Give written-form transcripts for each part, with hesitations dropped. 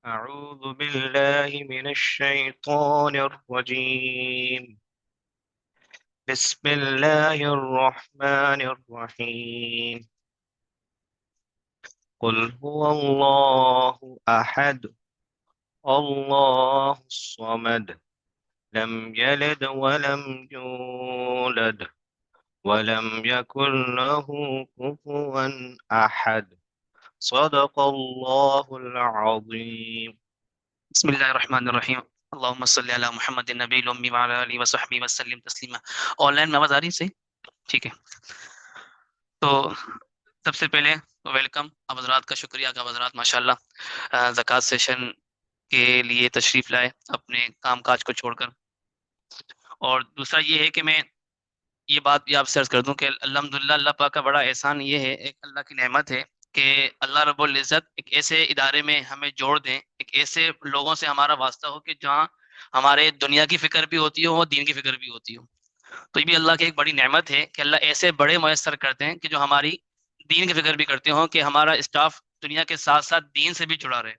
أعوذ بالله من الشيطان الرجيم. بسم الله الرحمن الرحيم. قل هو الله أحد الله الصمد لم يلد ولم يولد ولم يكن له كفوا أحد. صدق الله العظيم. بسم اللہ الرحمن الرحیم، اللہم صلی علی محمد النبی الامی وعلی آلہ وصحبہ وسلم تسلیما۔ آن لائن میں آواز آ رہی ہے صحیح؟ ٹھیک ہے۔ تو سب سے پہلے ویلکم، آپ حضرات کا شکریہ کہ آپ حضرات ماشاءاللہ زکوٰۃ سیشن کے لیے تشریف لائے اپنے کام کاج کو چھوڑ کر۔ اور دوسرا یہ ہے کہ میں یہ بات بھی آپ سے عرض کر دوں کہ الحمدللہ اللہ پاک کا بڑا احسان یہ ہے، ایک اللہ کی نعمت ہے کہ اللہ رب العزت ایک ایسے ادارے میں ہمیں جوڑ دیں، ایک ایسے لوگوں سے ہمارا واسطہ ہو کہ جہاں ہمارے دنیا کی فکر بھی ہوتی ہو اور دین کی فکر بھی ہوتی ہو۔ تو یہ بھی اللہ کی ایک بڑی نعمت ہے کہ اللہ ایسے بڑے میسر کرتے ہیں کہ جو ہماری دین کی فکر بھی کرتے ہوں، کہ ہمارا اسٹاف دنیا کے ساتھ ساتھ دین سے بھی جڑا رہے۔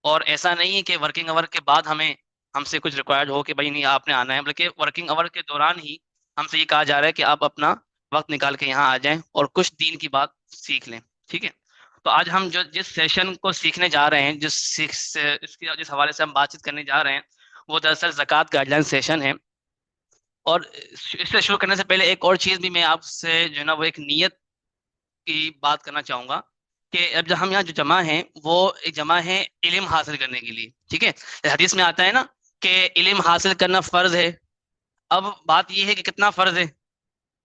اور ایسا نہیں ہے کہ ورکنگ آور کے بعد ہم سے کچھ ریکوائرڈ ہو کہ بھائی نہیں آپ نے آنا ہے، بلکہ ورکنگ آور کے دوران ہی ہم سے یہ کہا جا رہا ہے کہ آپ اپنا وقت نکال کے یہاں آ جائیں اور کچھ دین کی بات سیکھ لیں، ٹھیک ہے۔ تو آج ہم جس سیشن کو سیکھنے جا رہے ہیں، جس حوالے سے ہم بات چیت کرنے جا رہے ہیں، وہ دراصل زکوٰۃ گائیڈ لائن سیشن ہے۔ اور اس سے شروع کرنے سے پہلے ایک اور چیز بھی میں آپ سے جو ہے نا وہ ایک نیت کی بات کرنا چاہوں گا کہ اب جب ہم یہاں جو جمع ہیں وہ ایک جمع ہے علم حاصل کرنے کے لیے، ٹھیک ہے۔ حدیث میں آتا ہے نا کہ علم حاصل کرنا فرض ہے۔ اب بات یہ ہے کہ کتنا فرض ہے؟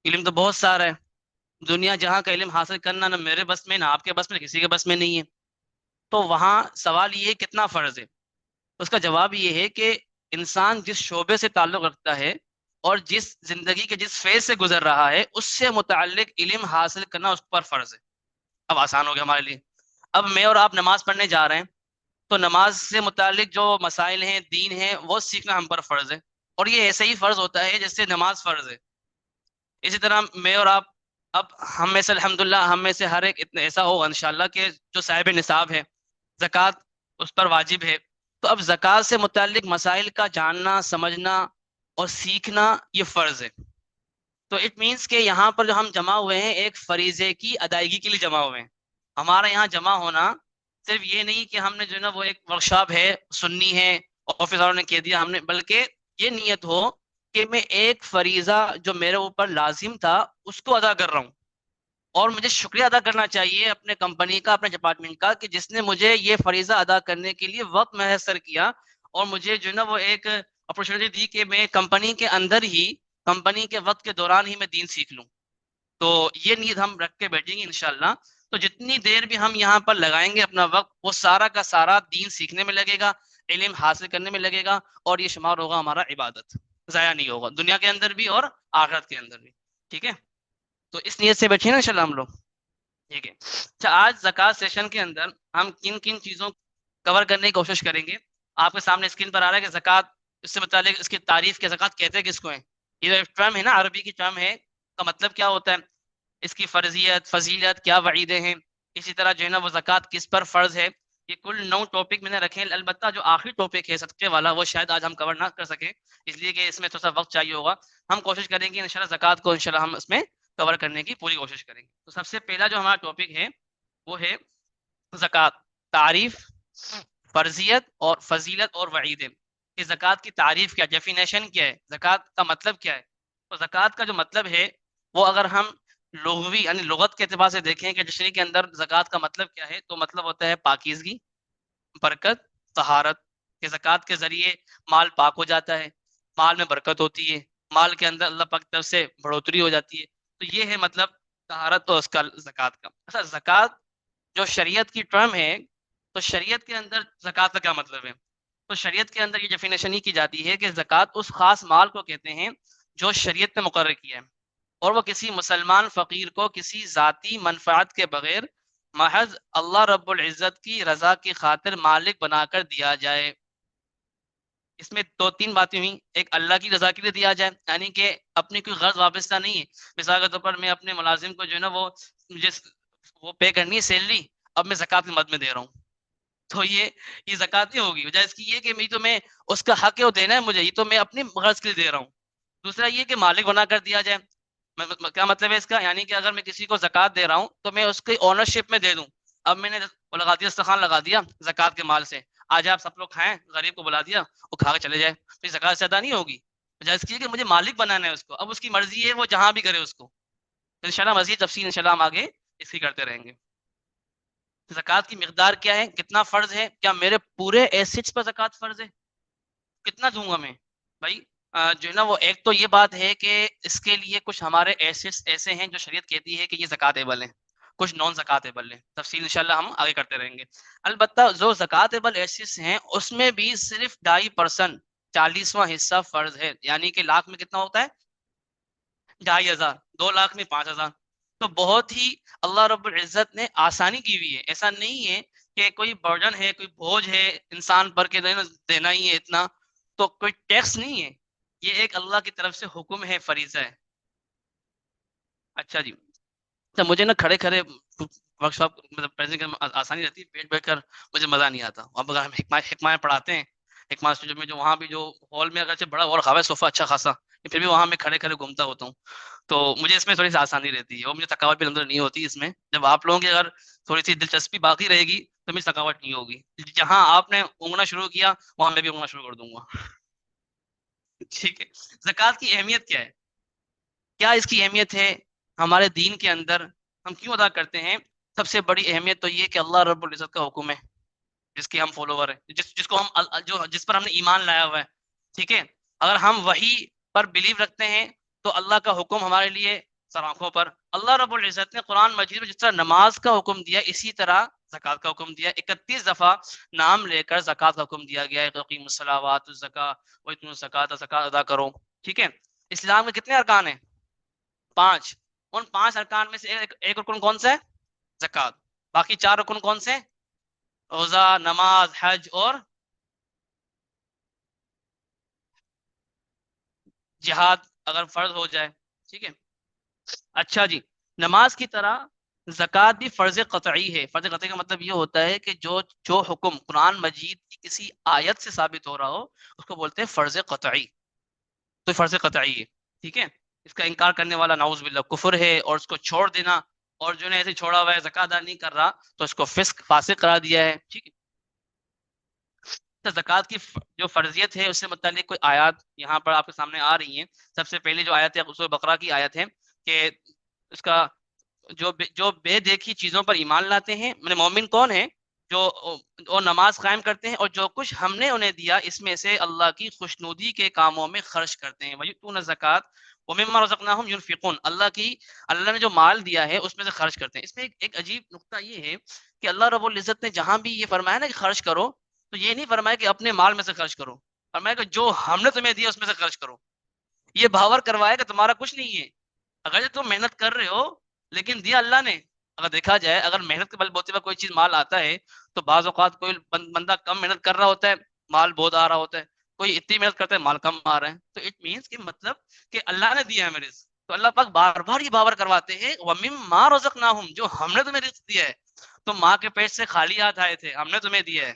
علم تو بہت سارا ہے، دنیا جہاں کا علم حاصل کرنا نہ میرے بس میں، نہ آپ کے بس میں، کسی کے بس میں نہیں ہے۔ تو وہاں سوال یہ ہے کتنا فرض ہے؟ اس کا جواب یہ ہے کہ انسان جس شعبے سے تعلق رکھتا ہے اور جس زندگی کے جس فیز سے گزر رہا ہے، اس سے متعلق علم حاصل کرنا اس پر فرض ہے۔ اب آسان ہو گیا ہمارے لیے۔ اب میں اور آپ نماز پڑھنے جا رہے ہیں، تو نماز سے متعلق جو مسائل ہیں، دین ہے، وہ سیکھنا ہم پر فرض ہے۔ اور یہ ایسے ہی فرض ہوتا ہے جیسے نماز فرض ہے۔ اسی طرح میں اور آپ، اب ہم میں سے الحمدللہ ہم میں سے ہر ایک اتنا ایسا ہوگا انشاءاللہ کہ جو صاحب نصاب ہے، زکوٰۃ اس پر واجب ہے۔ تو اب زکوٰۃ سے متعلق مسائل کا جاننا، سمجھنا اور سیکھنا یہ فرض ہے۔ تو اٹ مینس کہ یہاں پر جو ہم جمع ہوئے ہیں ایک فریضے کی ادائیگی کے لیے جمع ہوئے ہیں۔ ہمارا یہاں جمع ہونا صرف یہ نہیں کہ ہم نے جو ہے نا وہ ایک ورکشاپ ہے، سننی ہے، آفس والوں نے کہہ دیا ہم نے، بلکہ یہ نیت ہو کہ میں ایک فریضہ جو میرے اوپر لازم تھا اس کو ادا کر رہا ہوں۔ اور مجھے شکریہ ادا کرنا چاہیے اپنے کمپنی کا، اپنے ڈپارٹمنٹ کا، کہ جس نے مجھے یہ فریضہ ادا کرنے کے لیے وقت میسر کیا اور مجھے جو ہے نا وہ ایک اپرچونیٹی دی کہ میں کمپنی کے اندر ہی، کمپنی کے وقت کے دوران ہی میں دین سیکھ لوں۔ تو یہ نیت ہم رکھ کے بیٹھیں گے انشاءاللہ۔ تو جتنی دیر بھی ہم یہاں پر لگائیں گے اپنا وقت، وہ سارا کا سارا دین سیکھنے میں لگے گا، علم حاصل کرنے میں لگے گا، اور یہ شمار ہوگا ہمارا عبادت، ضائع نہیں ہوگا دنیا کے اندر بھی اور آخرت کے اندر بھی، ٹھیک ہے۔ تو اس نیت سے بیٹھے نا انشاءاللہ ہم لوگ، ٹھیک ہے۔ اچھا، آج زکوٰۃ سیشن کے اندر ہم کن کن چیزوں کور کرنے کی کوشش کریں گے؟ آپ کے سامنے اسکرین پر آ رہا ہے کہ زکوٰۃ، اس سے متعلق اس کی تعریف کے زکوٰۃ کہتے کس کو ہیں؟ یہ ٹرم ہے نا، عربی کی ٹرم ہے، کا مطلب کیا ہوتا ہے، اس کی فرضیت، فضیلت، کیا وعیدیں ہیں، اسی طرح جو ہے نا وہ زکوٰۃ کس پر فرض ہے۔ یہ کل 9 ٹاپک میں نے رکھے ہیں، البتہ جو آخری ٹاپک ہے صدقے والا وہ شاید آج ہم کور نہ کر سکیں، اس لیے کہ اس میں تھوڑا سا وقت چاہیے ہوگا۔ ہم کوشش کریں گے انشاءاللہ زکوٰۃ کو انشاءاللہ ہم اس میں کور کرنے کی پوری کوشش کریں گے۔ تو سب سے پہلا جو ہمارا ٹاپک ہے وہ ہے زکوٰۃ، تعریف، فرضیت اور فضیلت اور وعیدیں۔ کہ زکوٰۃ کی تعریف کیا، ڈیفینیشن کیا ہے، زکوٰۃ کا مطلب کیا ہے۔ تو زکوٰۃ کا جو مطلب ہے وہ اگر ہم لغوی یعنی لغت کے اعتبار سے دیکھیں کہ ڈکشنری کے اندر زکوٰۃ کا مطلب کیا ہے، تو مطلب ہوتا ہے پاکیزگی، برکت، طہارت۔ کہ زکوٰۃ کے ذریعے مال پاک ہو جاتا ہے، مال میں برکت ہوتی ہے، مال کے اندر اللہ پاک کی طرف سے بڑھوتری ہو جاتی ہے۔ تو یہ ہے مطلب طہارت اور اس کا زکوٰۃ کا۔ اچھا، زکوٰۃ جو شریعت کی ٹرم ہے، تو شریعت کے اندر زکوٰۃ کا کیا مطلب ہے؟ تو شریعت کے اندر یہ ڈیفینیشن ہی کی جاتی ہے کہ زکوٰۃ اس خاص مال کو کہتے ہیں جو شریعت نے مقرر کیا ہے، اور وہ کسی مسلمان فقیر کو کسی ذاتی منفعت کے بغیر محض اللہ رب العزت کی رضا کی خاطر مالک بنا کر دیا جائے۔ اس میں 2-3 باتیں ہوئیں، ایک اللہ کی رضا کے لیے دیا جائے، یعنی کہ اپنی کوئی غرض وابستہ نہیں ہے۔ مثال کے طور پر میں اپنے ملازم کو جو ہے نا وہ مجھے وہ پے کرنی ہے سیلری، اب میں زکوٰۃ کے مد میں دے رہا ہوں، تو یہ زکوٰۃ نہیں ہوگی. وجہ اس کی یہ کہ تو میں اس کا حق ہے وہ دینا ہے مجھے, یہ تو میں اپنی غرض کے لیے دے رہا ہوں. دوسرا یہ کہ مالک بنا کر دیا جائے. کیا مطلب ہے اس کا؟ یعنی کہ اگر میں کسی کو زکوٰۃ دے رہا ہوں تو میں اس کی اونرشپ میں دے دوں. اب میں نے وہ لگا دیا, دسترخوان لگا دیا زکوٰۃ کے مال سے, آج آپ سب لوگ کھائیں, غریب کو بلا دیا, وہ کھا کے چلے جائے, تو یہ زکوٰۃ سے ادا نہیں ہوگی. وجہ اس کی کہ مجھے مالک بنانا ہے اس کو. اب اس کی مرضی ہے وہ جہاں بھی کرے اس کو. انشاءاللہ مزید تفصیل انشاءاللہ ہم آگے اس کی کرتے رہیں گے. زکوٰۃ کی مقدار کیا ہے, کتنا فرض ہے, کیا میرے پورے ایسٹس پر زکوٰۃ فرض ہے, کتنا دوں گا میں بھائی؟ جو ہے نا وہ ایک تو یہ بات ہے کہ اس کے لیے کچھ ہمارے ایسٹس ایسے ہیں جو شریعت کہتی ہے کہ یہ زکوٰۃ-ایبل ہیں, کچھ نان زکوٰۃ-ایبل ہیں. تفصیل انشاءاللہ ہم آگے کرتے رہیں گے. البتہ جو زکوٰۃ-ایبل ایسٹس ہیں اس میں بھی صرف 2.5%, 40واں حصہ فرض ہے. یعنی کہ لاکھ میں کتنا ہوتا ہے؟ 2,500. 2 لاکھ میں 5,000. تو بہت ہی اللہ رب العزت نے آسانی کی ہوئی ہے. ایسا نہیں ہے کہ کوئی برڈن ہے, کوئی بوجھ ہے انسان پر کے دینا ہی ہے اتنا, تو کوئی ٹیکس نہیں ہے. یہ ایک اللہ کی طرف سے حکم ہے, فریضہ ہے. اچھا جی, تو مجھے نا کھڑے کھڑے ورک شاپ مطلب پریزنٹ کرنے میں آسانی رہتی ہے, بیٹھ بیٹھ کر مجھے مزہ نہیں آتا. اب اگر ہم حکمائیں پڑھاتے ہیں, حکمہ اسٹوڈیو میں جو وہاں بھی جو ہال میں اگرچہ بڑا اور خاصا صوفہ اچھا خاصا, پھر بھی وہاں میں کھڑے کھڑے گھومتا ہوتا ہوں, تو مجھے اس میں تھوڑی سی آسانی رہتی ہے, اور مجھے تھکاوٹ بھی اندر نہیں ہوتی اس میں. جب آپ لوگوں کی اگر تھوڑی سی دلچسپی باقی رہے گی تو مجھے تھکاوٹ نہیں ہوگی. جہاں آپ نے اونگنا شروع کیا وہاں میں بھی اونگنا شروع کر دوں گا. ٹھیک ہے. زکوٰۃ کی اہمیت کیا ہے, کیا اس کی اہمیت ہے ہمارے دین کے اندر, ہم کیوں ادا کرتے ہیں؟ سب سے بڑی اہمیت تو یہ کہ اللہ رب العزت کا حکم ہے جس کے ہم فالوور ہیں, جس کو ہم جس پر ہم نے ایمان لایا ہوا ہے. ٹھیک ہے, اگر ہم وہی پر بلیو رکھتے ہیں تو اللہ کا حکم ہمارے لیے سر آنکھوں پر. اللہ رب العزت نے قرآن مجید میں جس طرح نماز کا حکم دیا اسی طرح زکوٰۃ کا حکم دیا. 31 دفعہ نام لے کر زکوٰۃ کا حکم دیا گیا ہے, تقیم الصلاۃ وآتوا الزکاۃ وآتوا الزکاۃ, زکوٰۃ ادا کرو. ٹھیک ہے. اسلام میں کتنے ارکان ہیں؟ 5. ان 5 ارکان میں سے ایک رکن کون سا ہے؟ زکوٰۃ. باقی 4 رکن کون سے ہیں؟ روزہ, نماز, حج اور جہاد اگر فرض ہو جائے. ٹھیک ہے. اچھا جی, نماز کی طرح زکوٰۃ بھی فرض قطعی ہے. فرض قطعی کا مطلب یہ ہوتا ہے کہ جو حکم قرآن مجید کی کسی آیت سے ثابت ہو رہا ہو اس کو بولتے ہیں فرض قطعی. تو فرض قطعی ہے. ٹھیک ہے. اس کا انکار کرنے والا نعوذ باللہ کفر ہے, اور اس کو چھوڑ دینا, اور جو نے ایسے چھوڑا ہوا ہے زکوٰۃ ادا نہیں کر رہا تو اس کو فاسق قرار دیا ہے. ٹھیک ہے. زکوٰۃ کی جو فرضیت ہے اس سے متعلق کوئی آیات یہاں پر آپ کے سامنے آ رہی ہیں. سب سے پہلے جو آیت ہے سورہ بقرہ کی آیت ہے کہ اس کا جو بے دیکھی چیزوں پر ایمان لاتے ہیں, میں مومن کون ہیں؟ جو نماز قائم کرتے ہیں اور جو کچھ ہم نے انہیں دیا اس میں سے اللہ کی خوشنودی کے کاموں میں خرچ کرتے ہیں. وَيُؤْتُونَ الزَّكَاةَ وَمِمَّا رَزَقْنَاهُمْ يُنْفِقُونَ. اللہ نے جو مال دیا ہے اس میں سے خرچ کرتے ہیں. اس میں ایک عجیب نقطہ یہ ہے کہ اللہ رب العزت نے جہاں بھی یہ فرمایا نا کہ خرچ کرو, تو یہ نہیں فرمایا کہ اپنے مال میں سے خرچ کرو, فرمایا کہ جو ہم نے تمہیں دیا اس میں سے خرچ کرو. یہ باور کروایا کہ تمہارا کچھ نہیں ہے, اگر تم محنت کر رہے ہو لیکن دیا اللہ نے. اگر دیکھا جائے اگر محنت کے بل بوتے پر کوئی چیز مال آتا ہے تو بعض اوقات کوئی بندہ کم محنت کر رہا ہوتا ہے, مال بہت آ رہا ہوتا ہے, کوئی اتنی محنت کرتا ہے مال کم آ رہا ہے. تو اٹ مینس کہ مطلب کہ اللہ نے دیا ہے میرے سے, تو اللہ پاک بار بار یہ باور کرواتے ہیں وَمِمَّا رَزَقْنَاهُمْ, جو ہم نے تمہیں رزق دیا ہے. تم ماں کے پیٹ سے خالی ہاتھ آئے تھے, ہم نے تمہیں دیا ہے.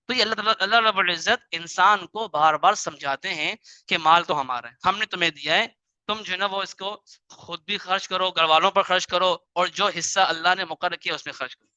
تو یہ اللہ رب العزت انسان کو بار بار سمجھاتے ہیں کہ مال تو ہمارا ہے, ہم نے تمہیں دیا ہے, تم جو ہے نا وہ اس کو خود بھی خرچ کرو, گھر والوں پر خرچ کرو, اور جو حصہ اللہ نے مقرر کیا اس میں خرچ کرو.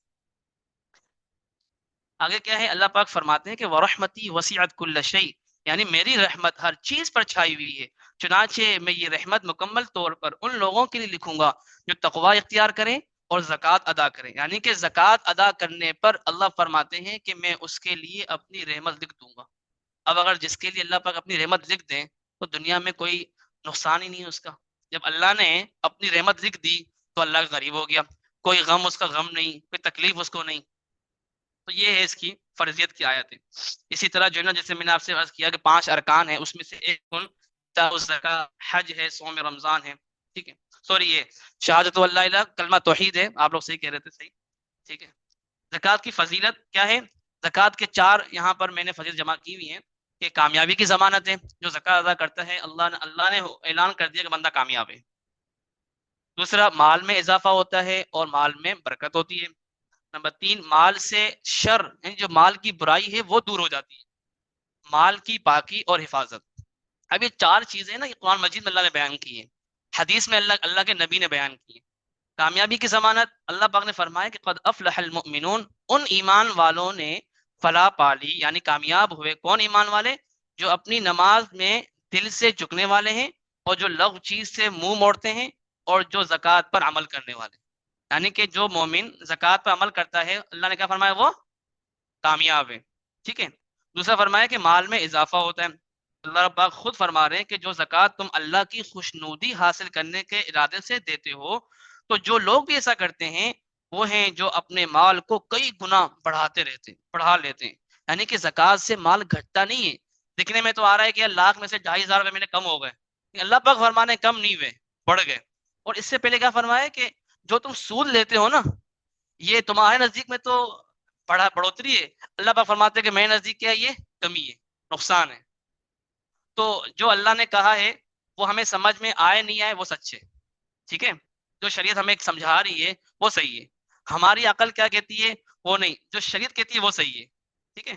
آگے کیا ہے؟ اللہ پاک فرماتے ہیں کہ وَرَحْمَتِي وَسِعَتْ كُلَّ شَيْءٍ, یعنی میری رحمت ہر چیز پر چھائی ہوئی ہے, چنانچہ میں یہ رحمت مکمل طور پر ان لوگوں کے لیے لکھوں گا جو تقوی اختیار کریں اور زکوٰۃ ادا کریں. یعنی کہ زکوٰۃ ادا کرنے پر اللہ فرماتے ہیں کہ میں اس کے لیے اپنی رحمت لکھ دوں گا. اب اگر جس کے لیے اللہ پاک اپنی رحمت لکھ دیں تو دنیا میں کوئی نقصان ہی نہیں ہے اس کا. جب اللہ نے اپنی رحمت لکھ دی تو اللہ کا غریب ہو گیا, کوئی غم اس کا غم نہیں, کوئی تکلیف اس کو نہیں. تو یہ ہے اس کی فرضیت کی آیت ہے. اسی طرح جو ہے نا جیسے میں نے آپ سے عرض کیا کہ 5 ارکان ہیں, اس میں سے ایک زکوٰۃ, حج ہے, صوم رمضان ہے. ٹھیک ہے. سوری, یہ شہادت اللہ الہ کلمہ توحید ہے, آپ لوگ صحیح کہہ رہے تھے, صحیح. ٹھیک ہے. زکوٰۃ کی فضیلت کیا ہے؟ زکوٰۃ کے 4 یہاں پر میں نے فضیلت جمع کی ہوئی ہیں کہ کامیابی کی ضمانت ہے. جو زکوٰۃ ادا کرتا ہے اللہ نے اعلان کر دیا کہ بندہ کامیاب ہے. دوسرا, مال میں اضافہ ہوتا ہے اور مال میں برکت ہوتی ہے. نمبر 3 مال سے شر یعنی جو مال کی برائی ہے وہ دور ہو جاتی ہے، مال کی پاکی اور حفاظت. اب یہ 4 چیزیں نا یہ قرآن مجید میں اللہ نے بیان کی ہیں، حدیث میں اللہ کے نبی نے بیان کی ہیں. کامیابی کی ضمانت اللہ پاک نے فرمایا کہ قد افلح المؤمنون، ان ایمان والوں نے فلاح پالی یعنی کامیاب ہوئے. کون ایمان والے؟ جو اپنی نماز میں دل سے جھکنے والے ہیں اور جو لغو چیز سے منہ موڑتے ہیں اور جو زکوٰۃ پر عمل کرنے والے. یعنی کہ جو مومن زکوٰۃ پر عمل کرتا ہے اللہ نے کیا فرمایا وہ کامیاب ہے. ٹھیک ہے. دوسرا فرمایا کہ مال میں اضافہ ہوتا ہے. اللہ رب پاک خود فرما رہے ہیں کہ جو زکوٰۃ تم اللہ کی خوشنودی حاصل کرنے کے ارادے سے دیتے ہو، تو جو لوگ بھی ایسا کرتے ہیں وہ ہیں جو اپنے مال کو کئی گنا بڑھا لیتے ہیں. یعنی کہ زکوٰۃ سے مال گھٹتا نہیں ہے. دکھنے میں تو آ رہا ہے کہ یار لاکھ میں سے 2,500 روپے میں نے کم ہو گئے، اللہ پاک فرمانے کم نہیں ہوئے، بڑھ گئے. اور اس سے پہلے کیا فرمایا کہ جو تم سود لیتے ہو نا یہ تمہارے نزدیک میں تو بڑھوتری ہے، اللہ پاک فرماتے ہیں کہ میرے نزدیک کیا ہے یہ کمی ہے، نقصان ہے. تو جو اللہ نے کہا ہے وہ ہمیں سمجھ میں آئے نہیں آئے وہ سچ ہے. ٹھیک ہے. جو شریعت ہمیں سمجھا رہی ہے وہ صحیح ہے، ہماری عقل کیا کہتی ہے وہ نہیں، جو شریعت کہتی ہے وہ صحیح ہے. ٹھیک ہے.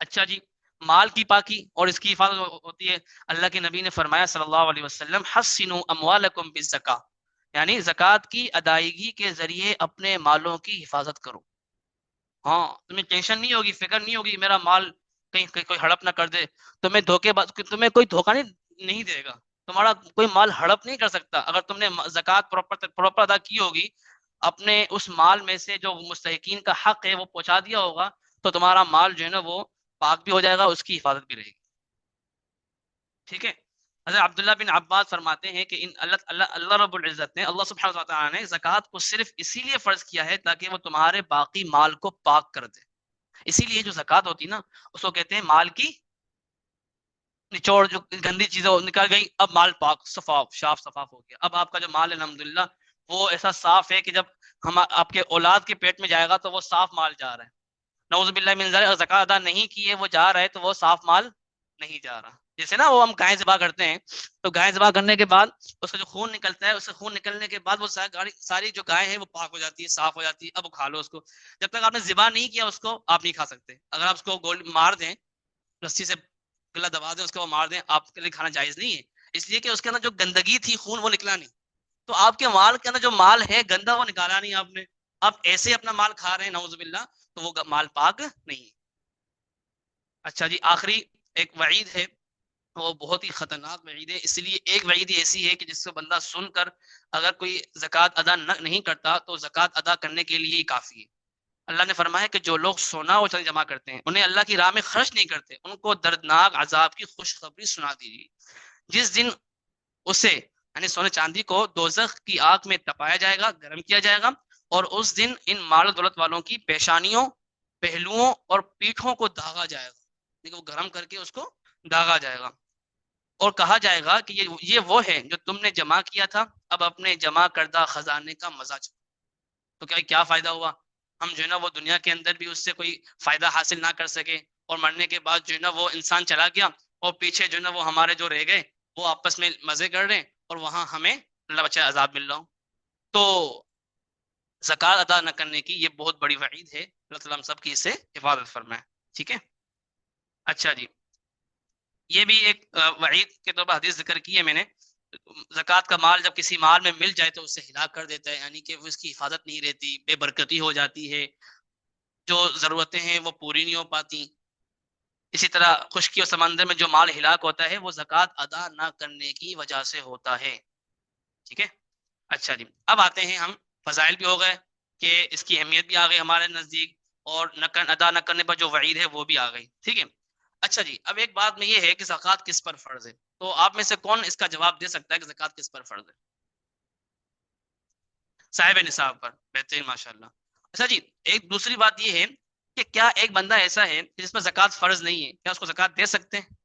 اچھا جی، مال کی پاکی اور اس کی حفاظت ہوتی ہے. اللہ کے نبی نے فرمایا صلی اللہ علیہ وسلم حسنوا اموالکم بالزکاۃ، یعنی زکوٰۃ کی ادائیگی کے ذریعے اپنے مالوں کی حفاظت کرو. ہاں تمہیں ٹینشن نہیں ہوگی، فکر نہیں ہوگی میرا مال کہیں کوئی ہڑپ نہ کر دے. تمہیں کوئی دھوکہ نہیں دے گا، تمہارا کوئی مال ہڑپ نہیں کر سکتا. اگر تم نے زکوٰۃ پراپر ادا کی ہوگی، اپنے اس مال میں سے جو مستحقین کا حق ہے وہ پہنچا دیا ہوگا، تو تمہارا مال جو ہے نا وہ پاک بھی ہو جائے گا، اس کی حفاظت بھی رہے گی. ٹھیک ہے. حضرت عبداللہ بن عباس فرماتے ہیں کہ اللہ رب العزت نے، اللہ سبحانہ و تعالیٰ نے زکوٰۃ کو صرف اسی لیے فرض کیا ہے تاکہ وہ تمہارے باقی مال کو پاک کر دے. اسی لیے جو زکوٰۃ ہوتی نا اس کو کہتے ہیں مال کی نچوڑ، جو گندی چیزیں نکل گئی اب مال پاک صاف ہو گیا. اب آپ کا جو مال ہے الحمدللہ وہ ایسا صاف ہے کہ جب ہم آپ کے اولاد کے پیٹ میں جائے گا تو وہ صاف مال جا رہا ہے. نعوذ باللہ من ذالک، اگر زکوٰۃ ادا نہیں کی ہے وہ جا رہا ہے تو وہ صاف مال نہیں جا رہا. جیسے نا وہ ہم گائے ذبح کرتے ہیں تو گائے ذبح کرنے کے بعد اس کا جو خون نکلتا ہے، اس سے خون نکلنے کے بعد وہ ساری جو گائے ہیں وہ پاک ہو جاتی ہے، صاف ہو جاتی ہے. اب کھا لو اس کو، جب تک آپ نے ذبح نہیں کیا اس کو آپ نہیں کھا سکتے. اگر آپ اس کو گول مار دیں، رسی سے گلا دبا دیں، اس کو وہ مار دیں، آپ کے لیے کھانا جائز نہیں ہے، اس لیے کہ اس کے اندر جو گندگی تھی خون وہ نکلا نہیں. تو آپ کے مال کے اندر جو مال ہے گندا وہ نکالا نہیں آپ نے، آپ ایسے ہی اپنا مال کھا رہے ہیں نعوذ باللہ، تو وہ مال پاک نہیں. اچھا جی، آخری ایک وعید ہے، وہ بہت ہی خطرناک وعید ہے. اس لیے ایک وعید ایسی ہے کہ جس کو بندہ سن کر اگر کوئی زکوٰۃ ادا نہیں کرتا تو زکوٰۃ ادا کرنے کے لیے ہی کافی ہے. اللہ نے فرمایا کہ جو لوگ سونا اور چاندی جمع کرتے ہیں انہیں اللہ کی راہ میں خرچ نہیں کرتے، ان کو دردناک عذاب کی خوشخبری سنا دیجیے. جس دن اسے یعنی سونے چاندی کو دوزخ کی آگ میں تپایا جائے گا، گرم کیا جائے گا، اور اس دن ان مال و دولت والوں کی پیشانیوں، پہلوؤں اور پیٹھوں کو داغا جائے گا. وہ گرم کر کے اس کو داغا جائے گا اور کہا جائے گا کہ یہ وہ ہے جو تم نے جمع کیا تھا، اب اپنے جمع کردہ خزانے کا مزہ چکھو. تو کیا فائدہ ہوا؟ ہم جو ہے نا وہ دنیا کے اندر بھی اس سے کوئی فائدہ حاصل نہ کر سکے، اور مرنے کے بعد جو ہے نا وہ انسان چلا گیا اور پیچھے جو ہے نا وہ ہمارے جو رہ گئے وہ آپس میں مزے کر رہے ہیں اور وہاں ہمیں اللہ بچا عذاب مل رہا ہوں. تو زکوٰۃ ادا نہ کرنے کی یہ بہت بڑی وعید ہے، اللہ تعالیٰ ہم سب کی اس سے حفاظت فرمائے. ٹھیک ہے. اچھا جی، یہ بھی ایک وعید کے طور پر حدیث ذکر کی ہے میں نے. زکوٰۃ کا مال جب کسی مال میں مل جائے تو اسے ہلاک کر دیتا ہے، یعنی کہ وہ اس کی حفاظت نہیں رہتی، بے برکتی ہو جاتی ہے، جو ضرورتیں ہیں وہ پوری نہیں ہو پاتی. اسی طرح خشکی اور سمندر میں جو مال ہلاک ہوتا ہے وہ زکوٰۃ ادا نہ کرنے کی وجہ سے ہوتا ہے. ٹھیک ہے. اچھا جی، اب آتے ہیں ہم فضائل بھی ہو گئے کہ اس کی اہمیت بھی آ گئی ہمارے نزدیک، اور ادا نہ کرنے پر جو وعید ہے وہ بھی آ گئی. ٹھیک ہے. اچھا جی، اب ایک بات میں یہ ہے کہ زکوٰۃ کس پر فرض ہے؟ تو آپ میں سے کون اس کا جواب دے سکتا ہے کہ زکوٰۃ کس پر فرض ہے؟ صاحب نصاب پر. بہترین، ماشاءاللہ. اچھا جی، ایک دوسری بات یہ ہے کہ کیا ایک بندہ ایسا ہے جس پر زکوٰۃ فرض نہیں ہے، کیا اس کو زکوٰۃ دے سکتے ہیں؟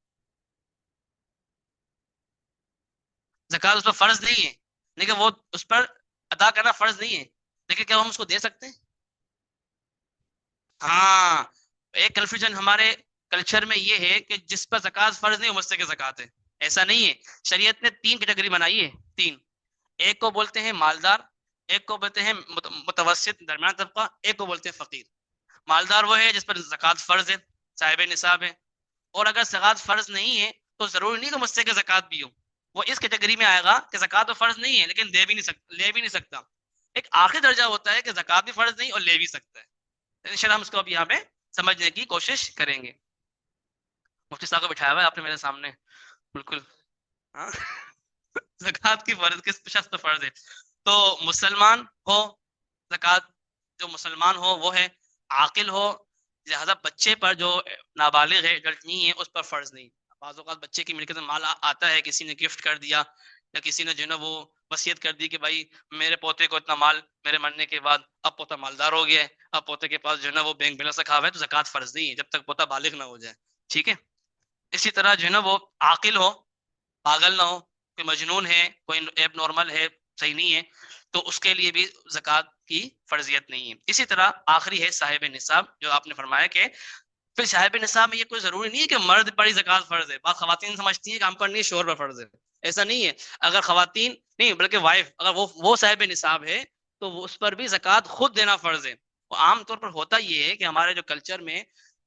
زکوٰۃ اس پر فرض نہیں ہے لیکن وہ اس پر ادا کرنا فرض نہیں ہے، لیکن کیا ہم اس کو دے سکتے ہیں؟ ہاں، ایک کنفیوژن ہمارے کلچر میں یہ ہے کہ جس پر زکوٰۃ فرض نہیں وہ مستحق زکوٰۃ ہے. ایسا نہیں ہے. شریعت نے 3 کیٹیگری بنائی ہے، 3. ایک کو بولتے ہیں مالدار، ایک کو بولتے ہیں متوسط درمیان طبقہ، ایک کو بولتے ہیں فقیر. مالدار وہ ہے جس پر زکوٰۃ فرض ہے، صاحب نصاب ہے. اور اگر زکوٰۃ فرض نہیں ہے تو ضروری نہیں کہ مجھ سے کہ زکوٰۃ بھی ہو، وہ اس کیٹیگری میں آئے گا کہ زکوٰۃ تو فرض نہیں ہے لیکن لے بھی نہیں سکتا. ایک آخری درجہ ہوتا ہے کہ زکوٰۃ بھی فرض نہیں اور لے بھی سکتا ہے. انشاءاللہ ہم اس کو اب یہاں پہ سمجھنے کی کوشش کریں گے. مفتی صاحب کو بٹھایا ہوا ہے آپ نے میرے سامنے، بالکل. ہاں زکوٰۃ کی فرض کس شخص پر فرض ہے؟ تو مسلمان ہو، زکوٰۃ جو مسلمان ہو وہ ہے، عاقل ہو، لہٰذا بچے پر جو نابالغ ہے ایڈلٹ نہیں ہے اس پر فرض نہیں. بعض اوقات بچے کی ملکیت میں مال آتا ہے، کسی نے گفٹ کر دیا یا کسی نے جو ہے نا وہ وصیت کر دی کہ بھائی میرے پوتے کو اتنا مال میرے مرنے کے بعد، اب پوتا مالدار ہو گیا ہے، اب پوتے کے پاس جو ہے نا وہ بینک بیلنس رکھا ہوا ہے، تو زکوٰۃ فرض نہیں ہے جب تک پوتا بالغ نہ ہو جائے. ٹھیک ہے. اسی طرح جو ہے نا وہ عاقل ہو، پاگل نہ ہو، کوئی مجنون ہے، کوئی ایب نارمل ہے، صحیح نہیں ہے، تو اس کے لیے بھی زکوٰۃ کی فرضیت نہیں ہے. اسی طرح آخری ہے صاحب نصاب، جو آپ نے فرمایا کہ پھر صاحب نصاب میں یہ کوئی ضروری نہیں ہے کہ مرد پر ہی زکوٰۃ فرض ہے. بعض خواتین سمجھتی ہیں کہ ہم پر نہیں، شوہر پر فرض ہے. ایسا نہیں ہے. اگر خواتین نہیں بلکہ وائف اگر وہ صاحب نصاب ہے تو وہ اس پر بھی زکوٰۃ خود دینا فرض ہے. وہ عام طور پر ہوتا یہ ہے کہ ہمارے جو کلچر میں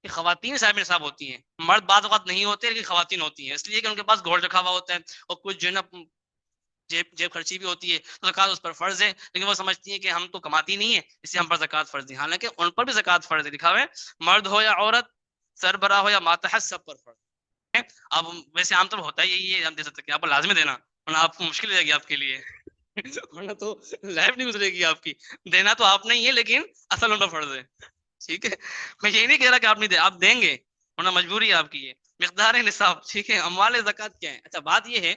کہ خواتین صاحب نصاب ہوتی ہیں، مرد بعض اوقات نہیں ہوتے لیکن خواتین ہوتی ہیں، اس لیے کہ ان کے پاس گولڈ رکھا ہوا ہوتا ہے اور کچھ جو ہے نا جیب خرچی بھی ہوتی ہے، تو زکوٰۃ اس پر فرض ہے. لیکن وہ سمجھتی ہیں کہ ہم تو کماتی نہیں ہے اس لیے ہم پر زکوٰۃ فرض نہیں. حالانکہ ان پر بھی زکوٰۃ فرض ہے. لکھا ہوا ہے مرد ہو یا عورت، سربراہ ہو یا ماتحت، سب پر فرض ہے. اب ویسے عام طور پر ہوتا ہے یہی ہے، ہم دے سکتے ہیں آپ کو لازمی دینا، ورنہ آپ کو مشکل ہو جائے گی آپ کے لیے ورنہ تو لائف نہیں گزرے گی آپ کی. دینا تو آپ نہیں ہے لیکن اصل ان پر فرض ہے. ٹھیک ہے. میں یہ نہیں کہہ رہا کہ آپ نہیں دے، آپ دیں گے ورنہ مجبوری ہے آپ کی. یہ مقدار نصاب. ٹھیک ہے. اموال زکوٰۃ کیا ہے؟ اچھا بات یہ ہے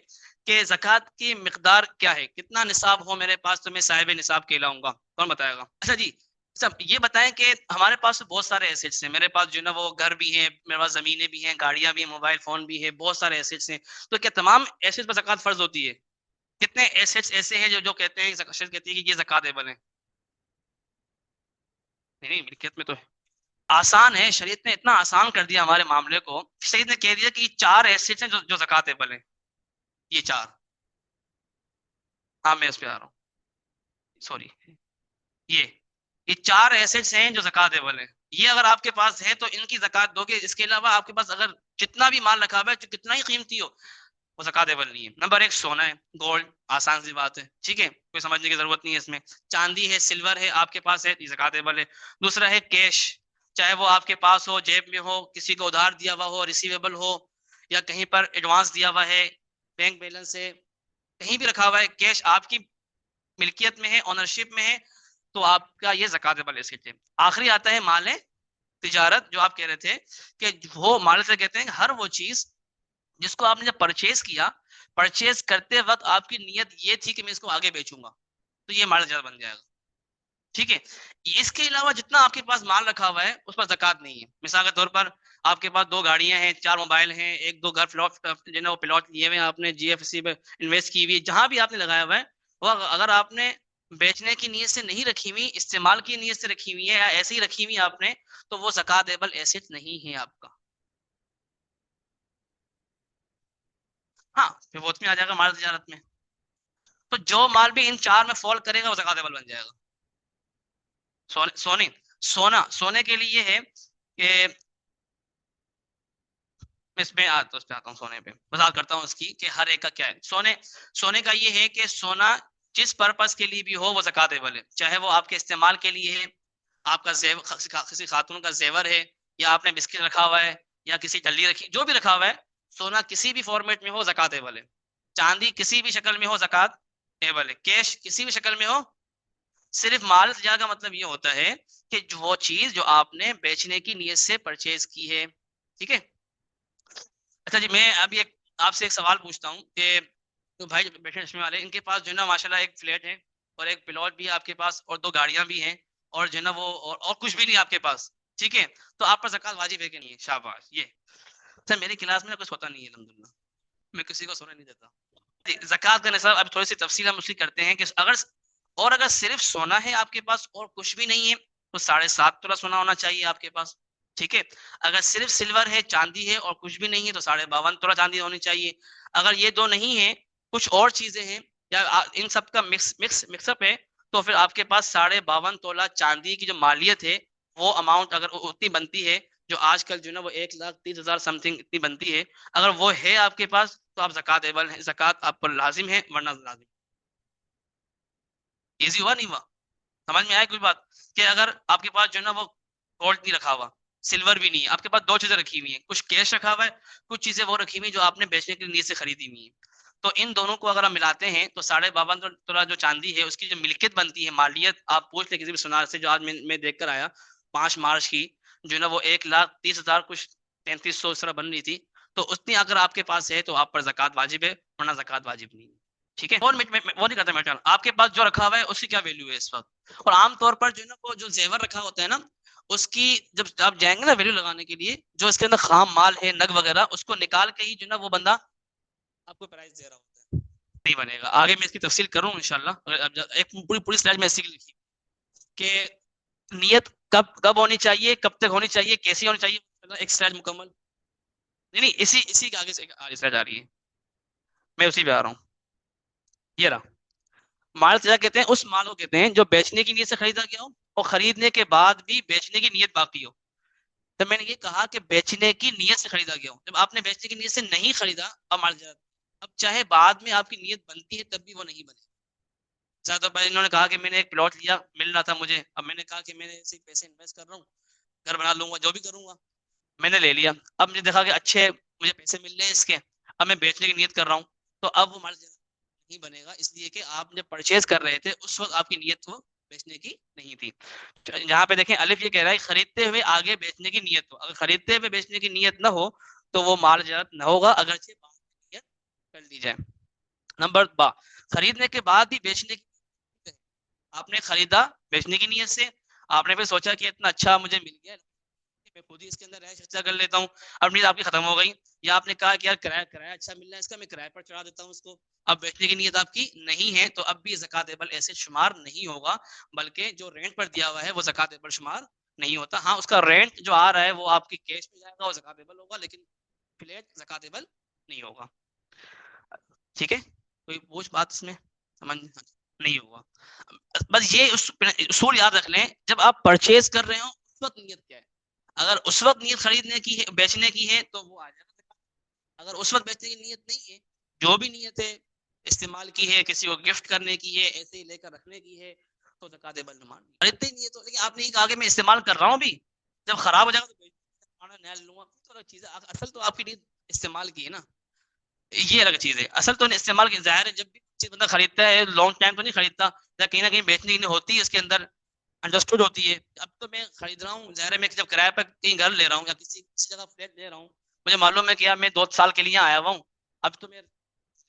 کہ زکوٰۃ کی مقدار کیا ہے، کتنا نصاب ہو میرے پاس تو میں صاحب نصاب کہلاؤں گا؟ کون بتائے گا؟ اچھا جی سب یہ بتائیں کہ ہمارے پاس بہت سارے ایسیٹس ہیں، میرے پاس جو ہے نا وہ گھر بھی ہیں، میرے پاس زمینیں بھی ہیں، گاڑیاں بھی ہیں، موبائل فون بھی ہے، بہت سارے ایسیٹس ہیں. تو کیا تمام ایسیٹس پر زکوٰۃ فرض ہوتی ہے؟ کتنے ایسیٹس ایسے ہیں جو کہتے ہیں شریعت کہتی ہے کہ یہ زکوٰۃ-ایبل ہیں؟ نہیں ملکیت میں تو ہے. آسان ہے، شریعت نے اتنا آسان کر دیا ہمارے معاملے کو. شریعت نے کہہ دیا کہ یہ 4 ایسیٹس ہیں جو زکوٰۃ-ایبل ہیں. یہ 4. ہاں میں اس پہ آ رہا ہوں، سوری. یہ 4 ایسیٹس ہیں جو زکوٰۃ-ایبل ہیں. یہ اگر آپ کے پاس ہے تو ان کی زکوٰۃ دو گے. اس کے علاوہ آپ کے پاس اگر جتنا بھی مال رکھا ہوا ہے، کتنا ہی قیمتی ہو، وہ زکوٰۃ-ایبل نہیں ہے. نمبر 1 سونا ہے، گولڈ، آسان سی بات ہے. ٹھیک ہے، کوئی سمجھنے کی ضرورت نہیں ہے اس میں. چاندی ہے، سلور ہے، آپ کے پاس ہے، یہ زکوٰۃ-ایبل ہے. دوسرا ہے کیش، چاہے وہ آپ کے پاس ہو، جیب میں ہو، کسی کو ادھار دیا ہوا ہو، ریسیویبل ہو، یا کہیں پر ایڈوانس دیا ہوا ہے، بینک بیلنس ہے، کہیں بھی رکھا ہوا ہے، کیش آپ کی ملکیت میں ہے، اونرشپ میں ہے، تو آپ کا یہ زکوٰۃ-ایبل ایسیٹ ہے. آخری آتا ہے مال تجارت، جو آپ کہہ رہے تھے کہ وہ مال سے کہتے ہیں کہ ہر وہ چیز جس کو آپ نے جب پرچیز کیا، پرچیز کرتے وقت آپ کی نیت یہ تھی کہ میں اس کو آگے بیچوں گا، تو یہ مال تجارت بن جائے گا. ٹھیک ہے. اس کے علاوہ جتنا آپ کے پاس مال رکھا ہوا ہے اس پر زکوٰۃ نہیں ہے. مثال کے طور پر آپ کے پاس 2 گاڑیاں ہیں، 4 موبائل ہیں، 1-2 گھر پلاٹ جو ہے نا وہ پلاٹ لیے ہوئے ہیں آپ نے، جی ایف سی میں انویسٹ کی ہوئی ہے، جہاں بھی آپ نے لگایا ہوا ہے وہ اگر آپ نے بیچنے کی نیت سے نہیں رکھی ہوئی، استعمال کی نیت سے رکھی ہوئی ہے یا ایسے ہی رکھی ہوئی آپ نے، تو وہ زکوٰۃ-ایبل ایسیٹ نہیں ہے آپ کا. ہاں پھر وہ میں آ جائے گا مال تجارت میں. تو جو مال بھی ان 4 میں فال کرے گا وہ زکوٰۃ-ایبل بن جائے گا. سونے کے لیے یہ ہے کہ اس پہ آتا ہوں، سونے پہ وضاحت کرتا ہوں اس کی کہ ہر ایک کا کیا ہے. سونے کا یہ ہے کہ سونا جس پرپس کے لیے بھی ہو وہ زکوٰۃ-ایبل ہے. چاہے وہ آپ کے استعمال کے لیے ہے، آپ کا کسی خاتون کا زیور ہے، یا آپ نے بسکٹ رکھا ہوا ہے، یا کسی ڈلی رکھی، جو بھی رکھا ہوا ہے، سونا کسی بھی فارمیٹ میں ہو زکوٰۃ-ایبل ہے. چاندی کسی بھی شکل میں ہو زکوٰۃ-ایبل ہے. کیش کسی بھی شکل میں ہو. صرف مال تجارت کا مطلب یہ ہوتا ہے کہ وہ چیز جو آپ نے بیچنے کی نیت سے پرچیز کی ہے. ٹھیک ہے. اچھا جی میں ابھی آپ سے ایک سوال پوچھتا ہوں کہ بھائی بیٹھے چشمے والے، ان کے پاس جو ہے نا ماشاءاللہ ایک فلیٹ ہے اور ایک پلاٹ بھی ہے آپ کے پاس اور 2 گاڑیاں بھی ہیں اور جو ہے نا وہ اور کچھ بھی نہیں آپ کے پاس. ٹھیک ہے. تو آپ پر زکوٰۃ واجب ہے کہ نہیں ہے؟ شاباش. یہ سر میری کلاس میں کچھ ہوتا نہیں ہے الحمدللہ، میں کسی کو سونے نہیں دیتا. زکوٰۃ کا نصاب اب تھوڑی سی تفصیل ہم اس کی کرتے ہیں کہ اگر صرف سونا ہے آپ کے پاس اور کچھ بھی نہیں ہے تو 7.5 تولہ سونا ہونا چاہیے آپ کے پاس. ٹھیک ہے. اگر صرف سلور ہے، چاندی ہے اور کچھ بھی نہیں ہے تو 52.5 تولہ چاندی ہونی چاہیے. اگر یہ 2 نہیں ہے، کچھ اور چیزیں ہیں یا ان سب کا مکس اپ ہے تو پھر آپ کے پاس 52.5 تولہ چاندی کی جو مالیت ہے وہ اماؤنٹ اگر اتنی بنتی ہے جو آج کل جو ہے نا وہ 1,30,000 سم تھنگ اتنی بنتی ہے، اگر وہ ہے آپ کے پاس تو آپ زکوٰۃ ایبل ہے، زکوٰۃ آپ پر لازم ہے، ورنہ لازم. ایزی ہوا نہیں ہوا؟ سمجھ میں آئے کوئی بات؟ کہ اگر آپ کے پاس جو ہے نا وہ گولڈ نہیں رکھا ہوا، سلور بھی نہیں ہے، آپ کے پاس دو چیزیں رکھی ہوئی ہیں، کچھ کیش رکھا ہوا ہے، کچھ چیزیں وہ رکھی ہوئی ہیں جو آپ نے بیچنے کی نیت سے خریدی ہوئی ہیں، تو ان دونوں کو اگر ہم ملاتے ہیں تو 52.5 تولہ جو چاندی ہے اس کی جو ملکیت بنتی ہے، مالیت آپ پوچھ لیں کسی بھی سنار سے جو آج میں دیکھ کر آیا 5 مارچ کی جو ہے نا وہ 1,30,000 کچھ 3,300 اس طرح بن رہی تھی، تو اتنی اگر آپ کے پاس ہے تو آپ پر زکوٰۃ واجب ہے، ورنہ زکوٰۃ واجب نہیں ہے. ٹھیک ہے، وہ نہیں کرتا میٹر، آپ کے پاس جو رکھا ہوا ہے اس کی کیا ویلیو ہے اس وقت. اور عام طور پر جو ہے نا وہ جو زیور رکھا ہوتا ہے نا اس کی جب آپ جائیں گے نا ویلیو لگانے کے لیے، جو اس کے اندر خام مال ہے نگ وغیرہ اس کو نکال کے ہی جو ہے نا وہ بندہ آپ کو پرائز دے رہا ہوتا ہے، نہیں بنے گا. آگے میں اس کی تفصیل کروں انشاءاللہ. ایک پوری سلائڈ میں ایسی لکھی کہ نیت کب ہونی چاہیے، کب تک ہونی چاہیے، کیسی ہونی چاہیے. ایک سلائڈ مکمل نہیں اسی کے آگے سے سلائڈ آ رہی ہے، میں اسی پہ آ رہا ہوں. یہ رہا مال تجارت کہتے ہیں اس مال کو کہتے ہیں جو بیچنے کی نیت سے خریدا گیا ہو اور خریدنے کے بعد بھی بیچنے کی نیت باقی ہو. تو میں نے یہ کہا کہ بیچنے کی نیت سے خریدا گیا ہو، جب آپ نے بیچنے کی نیت سے نہیں خریدا اب مال تجارت، اب چاہے بعد میں آپ کی نیت بنتی ہے تب بھی وہ نہیں بنے. زیادہ بھائی انہوں نے کہا کہ میں نے ایک پلاٹ لیا مل رہا تھا مجھے، اب میں نے کہا کہ میں نے ایسے پیسے انویسٹ کر رہا ہوں، گھر بنا لوں گا جو بھی کروں گا، میں نے لے لیا، اب مجھے دیکھا کہ اچھے مجھے پیسے مل رہے ہیں اس کے، اب میں بیچنے کی نیت کر رہا ہوں، تو اب وہ مال نہیں بنے گا، اس لیے کہ آپ جب پرچیز کر رہے تھے اس وقت آپ کی نیت وہ بیچنے کی نہیں تھی. جہاں پہ دیکھیں الف یہ کہہ رہا ہے خریدتے ہوئے آگے بیچنے کی نیت ہو، اگر خریدتے ہوئے بیچنے کی نیت نہ ہو تو وہ مال تجارت نہ ہوگا اگرچہ بعد میں نیت کر لی جائے. نمبر با خریدنے کے بعد بھی بیچنے کی، آپ نے خریدا بیچنے کی نیت سے، آپ نے پھر سوچا کہ اتنا اچھا مجھے مل گیا میں خود ہی اس کے اندر رہائش اچھا کر لیتا ہوں، اب نیت آپ کی ختم ہو گئی، یا آپ نے کہا کہ یار کرایہ اچھا مل رہا ہے اس کا میں کرایہ پر چڑھا دیتا ہوں اس کو، اب بیچنے کی نیت آپ کی نہیں ہے تو اب بھی زکوٰۃ ایبل ایسے شمار نہیں ہوگا، بلکہ جو رینٹ پر دیا ہوا ہے وہ زکوٰۃ ایبل شمار نہیں ہوتا. ہاں اس کا رینٹ جو آ رہا ہے وہ آپ کی کیش میں جائے گا وہ زکوٰۃ ایبل ہوگا، لیکن فلیٹ زکوٰۃ ایبل نہیں ہوگا. ٹھیک ہے، کوئی پوچھ بات اس میں سمجھ نہیں ہوگا. بس یہ اصول یاد رکھ لیں، جب آپ پرچیز کر رہے ہو اس وقت نیت کیا ہے. اگر اس وقت نیت خریدنے کی ہے بیچنے کی ہے تو وہ آ جائے گا، اگر اس وقت بیچنے کی نیت نہیں ہے، جو بھی نیت ہے استعمال کی ہے، کسی کو گفٹ کرنے کی ہے، ایسے ہی لے کر رکھنے کی ہے تو زکوٰۃ ایبل نہ ماننی. خریدتے ہی نیت ہو لیکن آپ نے کہا کہ میں استعمال کر رہا ہوں بھی، جب خراب ہو جائے گا تو نیا لوں گا، تو الگ چیز ہے. اصل تو آپ کی نیت استعمال کی ہے نا، یہ الگ چیز ہے. اصل تو استعمال کی ظاہر ہے جب بھی چیز بندہ خریدتا ہے لانگ ٹائم تو نہیں خریدتا، یا کہیں نہ کہیں بیچنے کی ہوتی ہے اس کے اندر انڈرسٹوڈ ہوتی ہے. اب تو میں خرید رہا ہوں، ظاہر ہے میں جب کرایہ پر کہیں گھر لے رہا ہوں یا کسی جگہ فلیٹ لے رہا ہوں، مجھے معلوم ہے کہ یار میں 2 سال کے لیے آیا ہوا ہوں، اب تو میں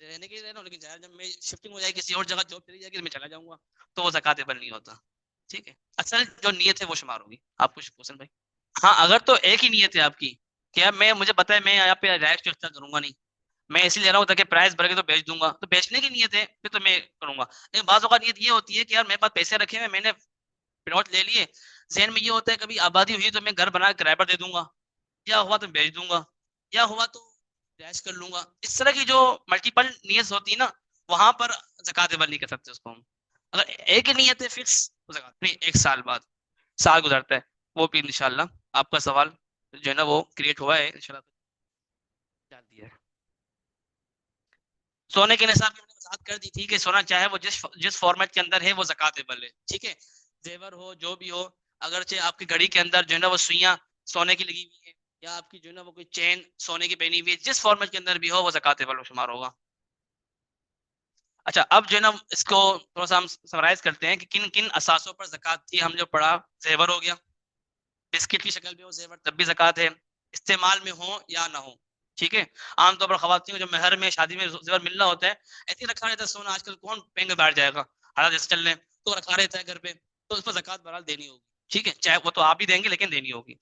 رہنے کے لیے رہ رہا ہوں، لیکن ظاہر جب میں شفٹنگ ہو جائے گی کسی اور جگہ جاب چلی جائے گی تو میں چلا جاؤں گا، تو وہ زکوٰۃ ایبل نہیں ہوتا. ٹھیک ہے، اصل جو نیت ہے وہ شمار ہوگی. آپ کچھ حسن بھائی؟ ہاں اگر تو ایک ہی نیت ہے آپ کی کہ میں مجھے پتا ہے میں یہاں پہ رائٹ اختیار کروں گا نہیں، میں اسی لے رہا ہوں تاکہ پرائز بڑھ گئے تو بیچ دوں گا، تو بیچنے کی نیت ہے پھر تو میں کروں گا. لیکن بعض اوقات نیت یہ ہوتی ہے کہ یار میرے پاس پیسے رکھے ہوئے میں نے پلاٹ لے لیے، ذہن میں یہ ہوتا ہے کبھی آبادی ہوئی تو میں گھر بنا کے کرائے پر دے دوں گا، یا ہوا تو بیچ دوں گا، یا ہوا تو رہائش کر لوں گا. اس طرح کی جو ملٹیپل نیت ہوتی ہے نا وہاں پر زکوٰۃ ایبل نہیں کر سکتے اس کو ہم. اگر ایک ہی نیت ہے فکس نہیں، 1 سال بعد سال گزرتا ہے وہ بھی انشاءاللہ آپ کا سوال جو ہے نا وہ کریٹ ہوا ہے انشاءاللہ ڈال دیا ہے. سونے کے نصاب کی ہم نے وضاحت کر دی تھی کہ سونا چاہے وہ جس فارمیٹ کے اندر ہے وہ زکوٰۃ ایبل ہے. ٹھیک ہے، زیور ہو جو بھی ہو، اگرچہ آپ کی گھڑی کے اندر جو ہے نا وہ سوئیاں سونے کی لگی ہوئی ہے، یا آپ کی جو ہے نا وہ کوئی چین سونے کی پہنی ہوئی ہے، جس فارمیٹ کے اندر بھی ہو وہ زکوٰۃ ایبل شمار ہوگا. اچھا اب جو ہے نا اس کو تھوڑا سا ہم سمرائز کرتے ہیں کہ کن کن اثاثوں پر زکوٰۃ تھی. ہم جو پڑھا زیور ہو گیا، بسکٹ کی شکل میں ہو زیور تب بھی زکوٰۃ ہے، استعمال میں ہو یا نہ ہو. ٹھیک ہے، عام طور پر خواتین کو جو مہر میں شادی میں زیور ملنا ہوتا ہے ایسے ہی رکھا رہتا ہے سونا، آج کل کون پہن کے باہر جائے گا، حالات جیسے چل رہے ہیں تو رکھا رہتا ہے گھر پہ، تو اس پر زکوٰۃ بہرحال دینی ہوگی. ٹھیک ہے، چاہے وہ تو آپ ہی دیں گے لیکن دینی ہوگی.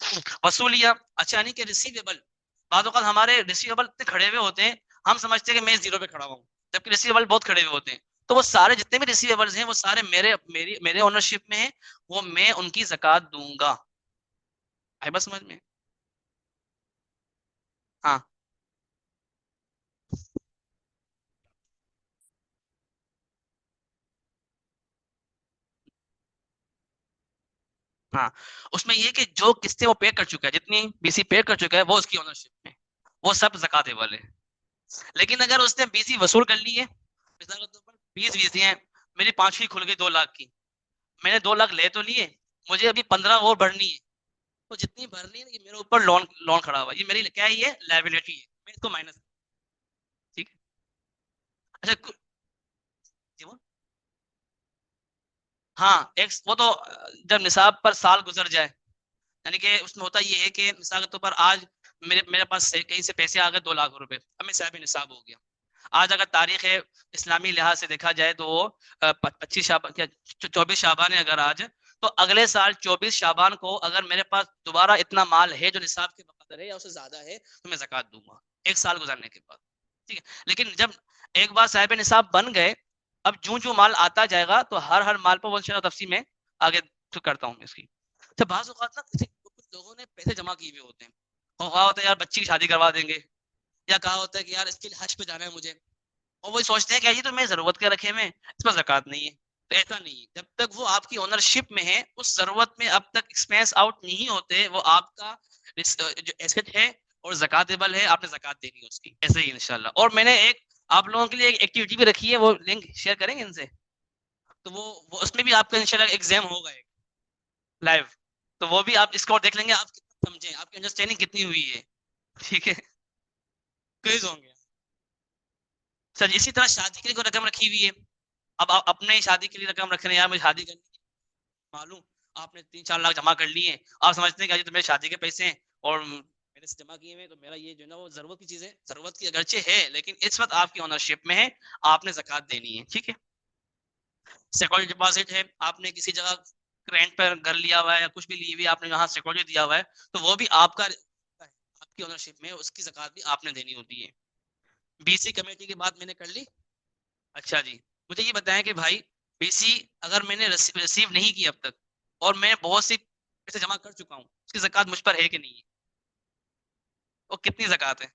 وصولیہ، اچھا یعنی کہ ریسیویبل، بعض اوقات ہمارے ریسیویبل اتنے کھڑے ہوئے ہوتے ہیں ہم سمجھتے ہیں کہ میں زیرو پہ کھڑا ہوں، جبکہ ریسیویبل بہت کھڑے ہوئے ہوتے ہیں. تو وہ سارے جتنے بھی ریسیویبلز ہیں وہ سارے میرے اونرشپ میں ہیں، وہ میں ان کی زکوٰۃ دوں گا. آئی بس سمجھ میں؟ ہاں ہاں اس میں یہ کہ جو قسطیں وہ پے کر چکا ہے، جتنی بی سی پے کر چکا ہے وہ اس کی اونرشپ میں، وہ سب زکاتیبل ہے. لیکن اگر اس نے بی سی وصول کر لی ہے، مثال کے طور پر 20 بی سی ہیں، میری پانچویں کھل گئی 2 لاکھ کی، میں نے 2 لاکھ لے تو لیے، مجھے ابھی 15 اور بھرنی ہے، تو جتنی بھرنی ہے یہ میرے اوپر لون کھڑا ہوا ہے، یہ میری کیا ہے، یہ لائبلٹی ہے، میں اس کو مائنس. ٹھیک ہے. اچھا جی وہ ہاں ایک وہ تو جب نصاب پر سال گزر جائے، یعنی کہ اس میں ہوتا یہ ہے کہ مثال کے طور پر آج میرے پاس کہیں سے پیسے آ گئے 2 لاکھ روپے، اب میں صاحب نصاب ہو گیا. آج اگر تاریخ اسلامی لحاظ سے دیکھا جائے تو وہ 25 شعبان کیا 24 شعبان ہے اگر آج، تو اگلے سال 24 شعبان کو اگر میرے پاس دوبارہ اتنا مال ہے جو نصاب کے بقدر ہے یا اس سے زیادہ ہے تو میں زکوٰۃ دوں گا 1 سال گزرنے کے بعد. ٹھیک ہے. لیکن جب ایک بار صاحب نصاب بن گئے، اب جو مال آتا جائے گا تو ہر مال پر وہ تفصیل میں آگے کرتا ہوں اس کی. تو بعض اوقات نا کچھ لوگوں نے پیسے جمع کیے ہوئے ہوتے ہیں، اور کہا ہوتا ہے یار بچی کی شادی کروا دیں گے، یا کہا ہوتا ہے کہ یار اس کے لیے حج پہ جانا ہے مجھے، اور وہی سوچتے ہیں کہ یہ تو میں ضرورت کے رکھے میں اس پر زکوٰۃ نہیں ہے. تو ایسا نہیں ہے، جب تک وہ آپ کی اونرشپ میں ہے اس ضرورت میں اب تک ایکسپینس آؤٹ نہیں ہوتے، وہ آپ کا جو ایسٹ ہے اور زکاتیبل ہے، آپ نے زکوٰۃ دینی ہے اس کی. ایسے ہی انشاءاللہ. اور میں نے ایک آپ لوگوں کے لیے ایک ایکٹیویٹی بھی رکھی ہے، وہ لنک شیئر کریں گے ان سے، تو وہ اس میں بھی آپ کا انشاءاللہ ایگزام ہوگا ایک لائیو، تو وہ بھی آپ اس کو دیکھ لیں گے، آپ کتنا سمجھیں، آپ کی انڈرسٹینڈنگ کتنی ہوئی ہے. ٹھیک ہے. کوئز ہوں گے سر. اسی طرح شادی کے لیے کوئی رقم رکھی ہوئی ہے، اب آپ اپنے شادی کے لیے رقم رکھ رہے ہیں، یار مجھے شادی کرنی ہے، معلوم آپ نے 3-4 لاکھ جمع کر لیے ہیں، آپ سمجھتے ہیں کہ تو میرے شادی کے پیسے ہیں اور میں نے جمع کیے ہوئے، تو میرا یہ جو ہے نا وہ ضرورت کی چیز ہے، ضرورت کی اگرچہ ہے لیکن اس وقت آپ کی اونرشپ میں ہے، آپ نے زکوٰۃ دینی ہے. ٹھیک ہے. سیکورٹی ڈپازٹ ہے، آپ نے کسی جگہ رینٹ پر گھر لیا ہوا ہے یا کچھ بھی لی ہوئی، آپ نے جہاں سیکورٹی دیا ہوا ہے تو وہ بھی آپ کا آپ کی اونرشپ میں، اس کی زکوٰۃ بھی آپ نے دینی ہوتی ہے. بی سی کمیٹی کی بات میں نے کر لی. اچھا جی مجھے یہ بتائیں کہ بھائی بی سی اگر میں نے ریسیو نہیں کی اب تک اور میں بہت سی پیسے جمع کر چکا ہوں، اس کی زکوٰۃ مجھ پر ہے کہ نہیں ہے، اور کتنی زکوٰۃ ہے؟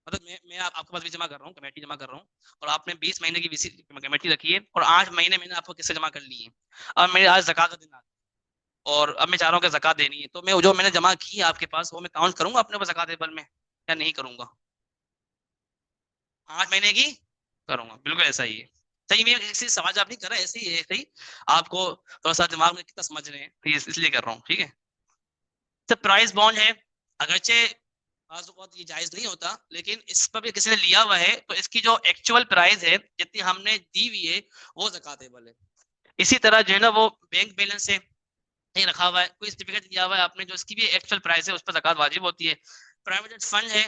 مطلب میں آپ کے پاس بھی جمع کر رہا ہوں، کمیٹی جمع کر رہا ہوں، اور آپ نے 20 مہینے کی بی سی کمیٹی رکھی ہے اور 8 مہینے میں نے آپ کو کس سے جمع کر لی ہے. اب میرے آج زکوٰۃ کا دن آ گیا اور اب میں چاہ رہا ہوں کہ زکوٰۃ دینی ہے، تو میں جو میں نے جمع کی ہے آپ کے پاس وہ میں کاؤنٹ کروں گا اپنے اوپر زکوٰۃ میں یا نہیں کروں گا؟ 8 مہینے کی کروں گا. بالکل ایسا ہی ہے. صحیح. میں ایسی سمجھ آپ نہیں کر رہا، ایسے ہی ہے صحیح. آپ کو تھوڑا سا دماغ میں کتنا سمجھ رہے ہیں اس لیے کر رہا ہوں. ٹھیک ہے. تو پرائز بانڈ ہے، اگرچہ بعض اوقات یہ جائز نہیں ہوتا لیکن اس پر بھی کسی نے لیا ہوا ہے تو اس کی جو ایکچوئل پرائز ہے جتنی ہم نے دی ہوئی ہے وہ زکاتیبل ہے. اسی طرح جو ہے نا وہ بینک بیلنس سے کہیں رکھا ہوا ہے، کوئی سرٹیفکیٹ دیا ہوا ہے آپ نے جو اس کی بھی ایکچوئل پرائز ہے اس پر زکات واجب ہوتی ہے. پرائیویٹ فنڈ ہے،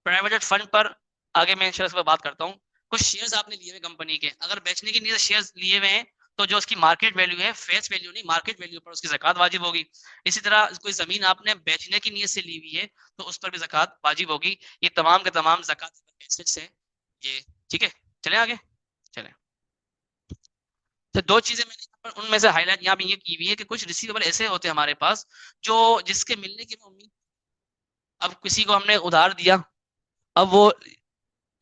پرائیویٹ فنڈ پر آگے میں انشاءاللہ اس پر بات کرتا ہوں. کچھ شیئرز آپ نے لیے ہوئے کمپنی کے، اگر بیچنے کی نیت سے شیئرز لیے ہوئے ہیں تو جو اس کی مارکیٹ ویلیو ہے، فیس ویلیو نہیں، مارکیٹ ویلیو پر اس کی زکات واجب ہوگی. اسی طرح کوئی زمین آپ نے بیچنے کی نیت سے لی ہوئی ہے تو اس پر بھی زکات واجب ہوگی. یہ تمام کے تمام زکات ایسٹس ہیں یہ. ٹھیک ہے. چلیں آگے چلیں. تو 2 چیزیں میں نے ان میں سے ہائی لائٹ یہاں پہ یہ کی ہوئی ہے کہ کچھ ریسیویبل ایسے ہوتے ہیں ہمارے پاس جو جس کے ملنے کی امید، اب کسی کو ہم نے ادھار دیا، اب وہ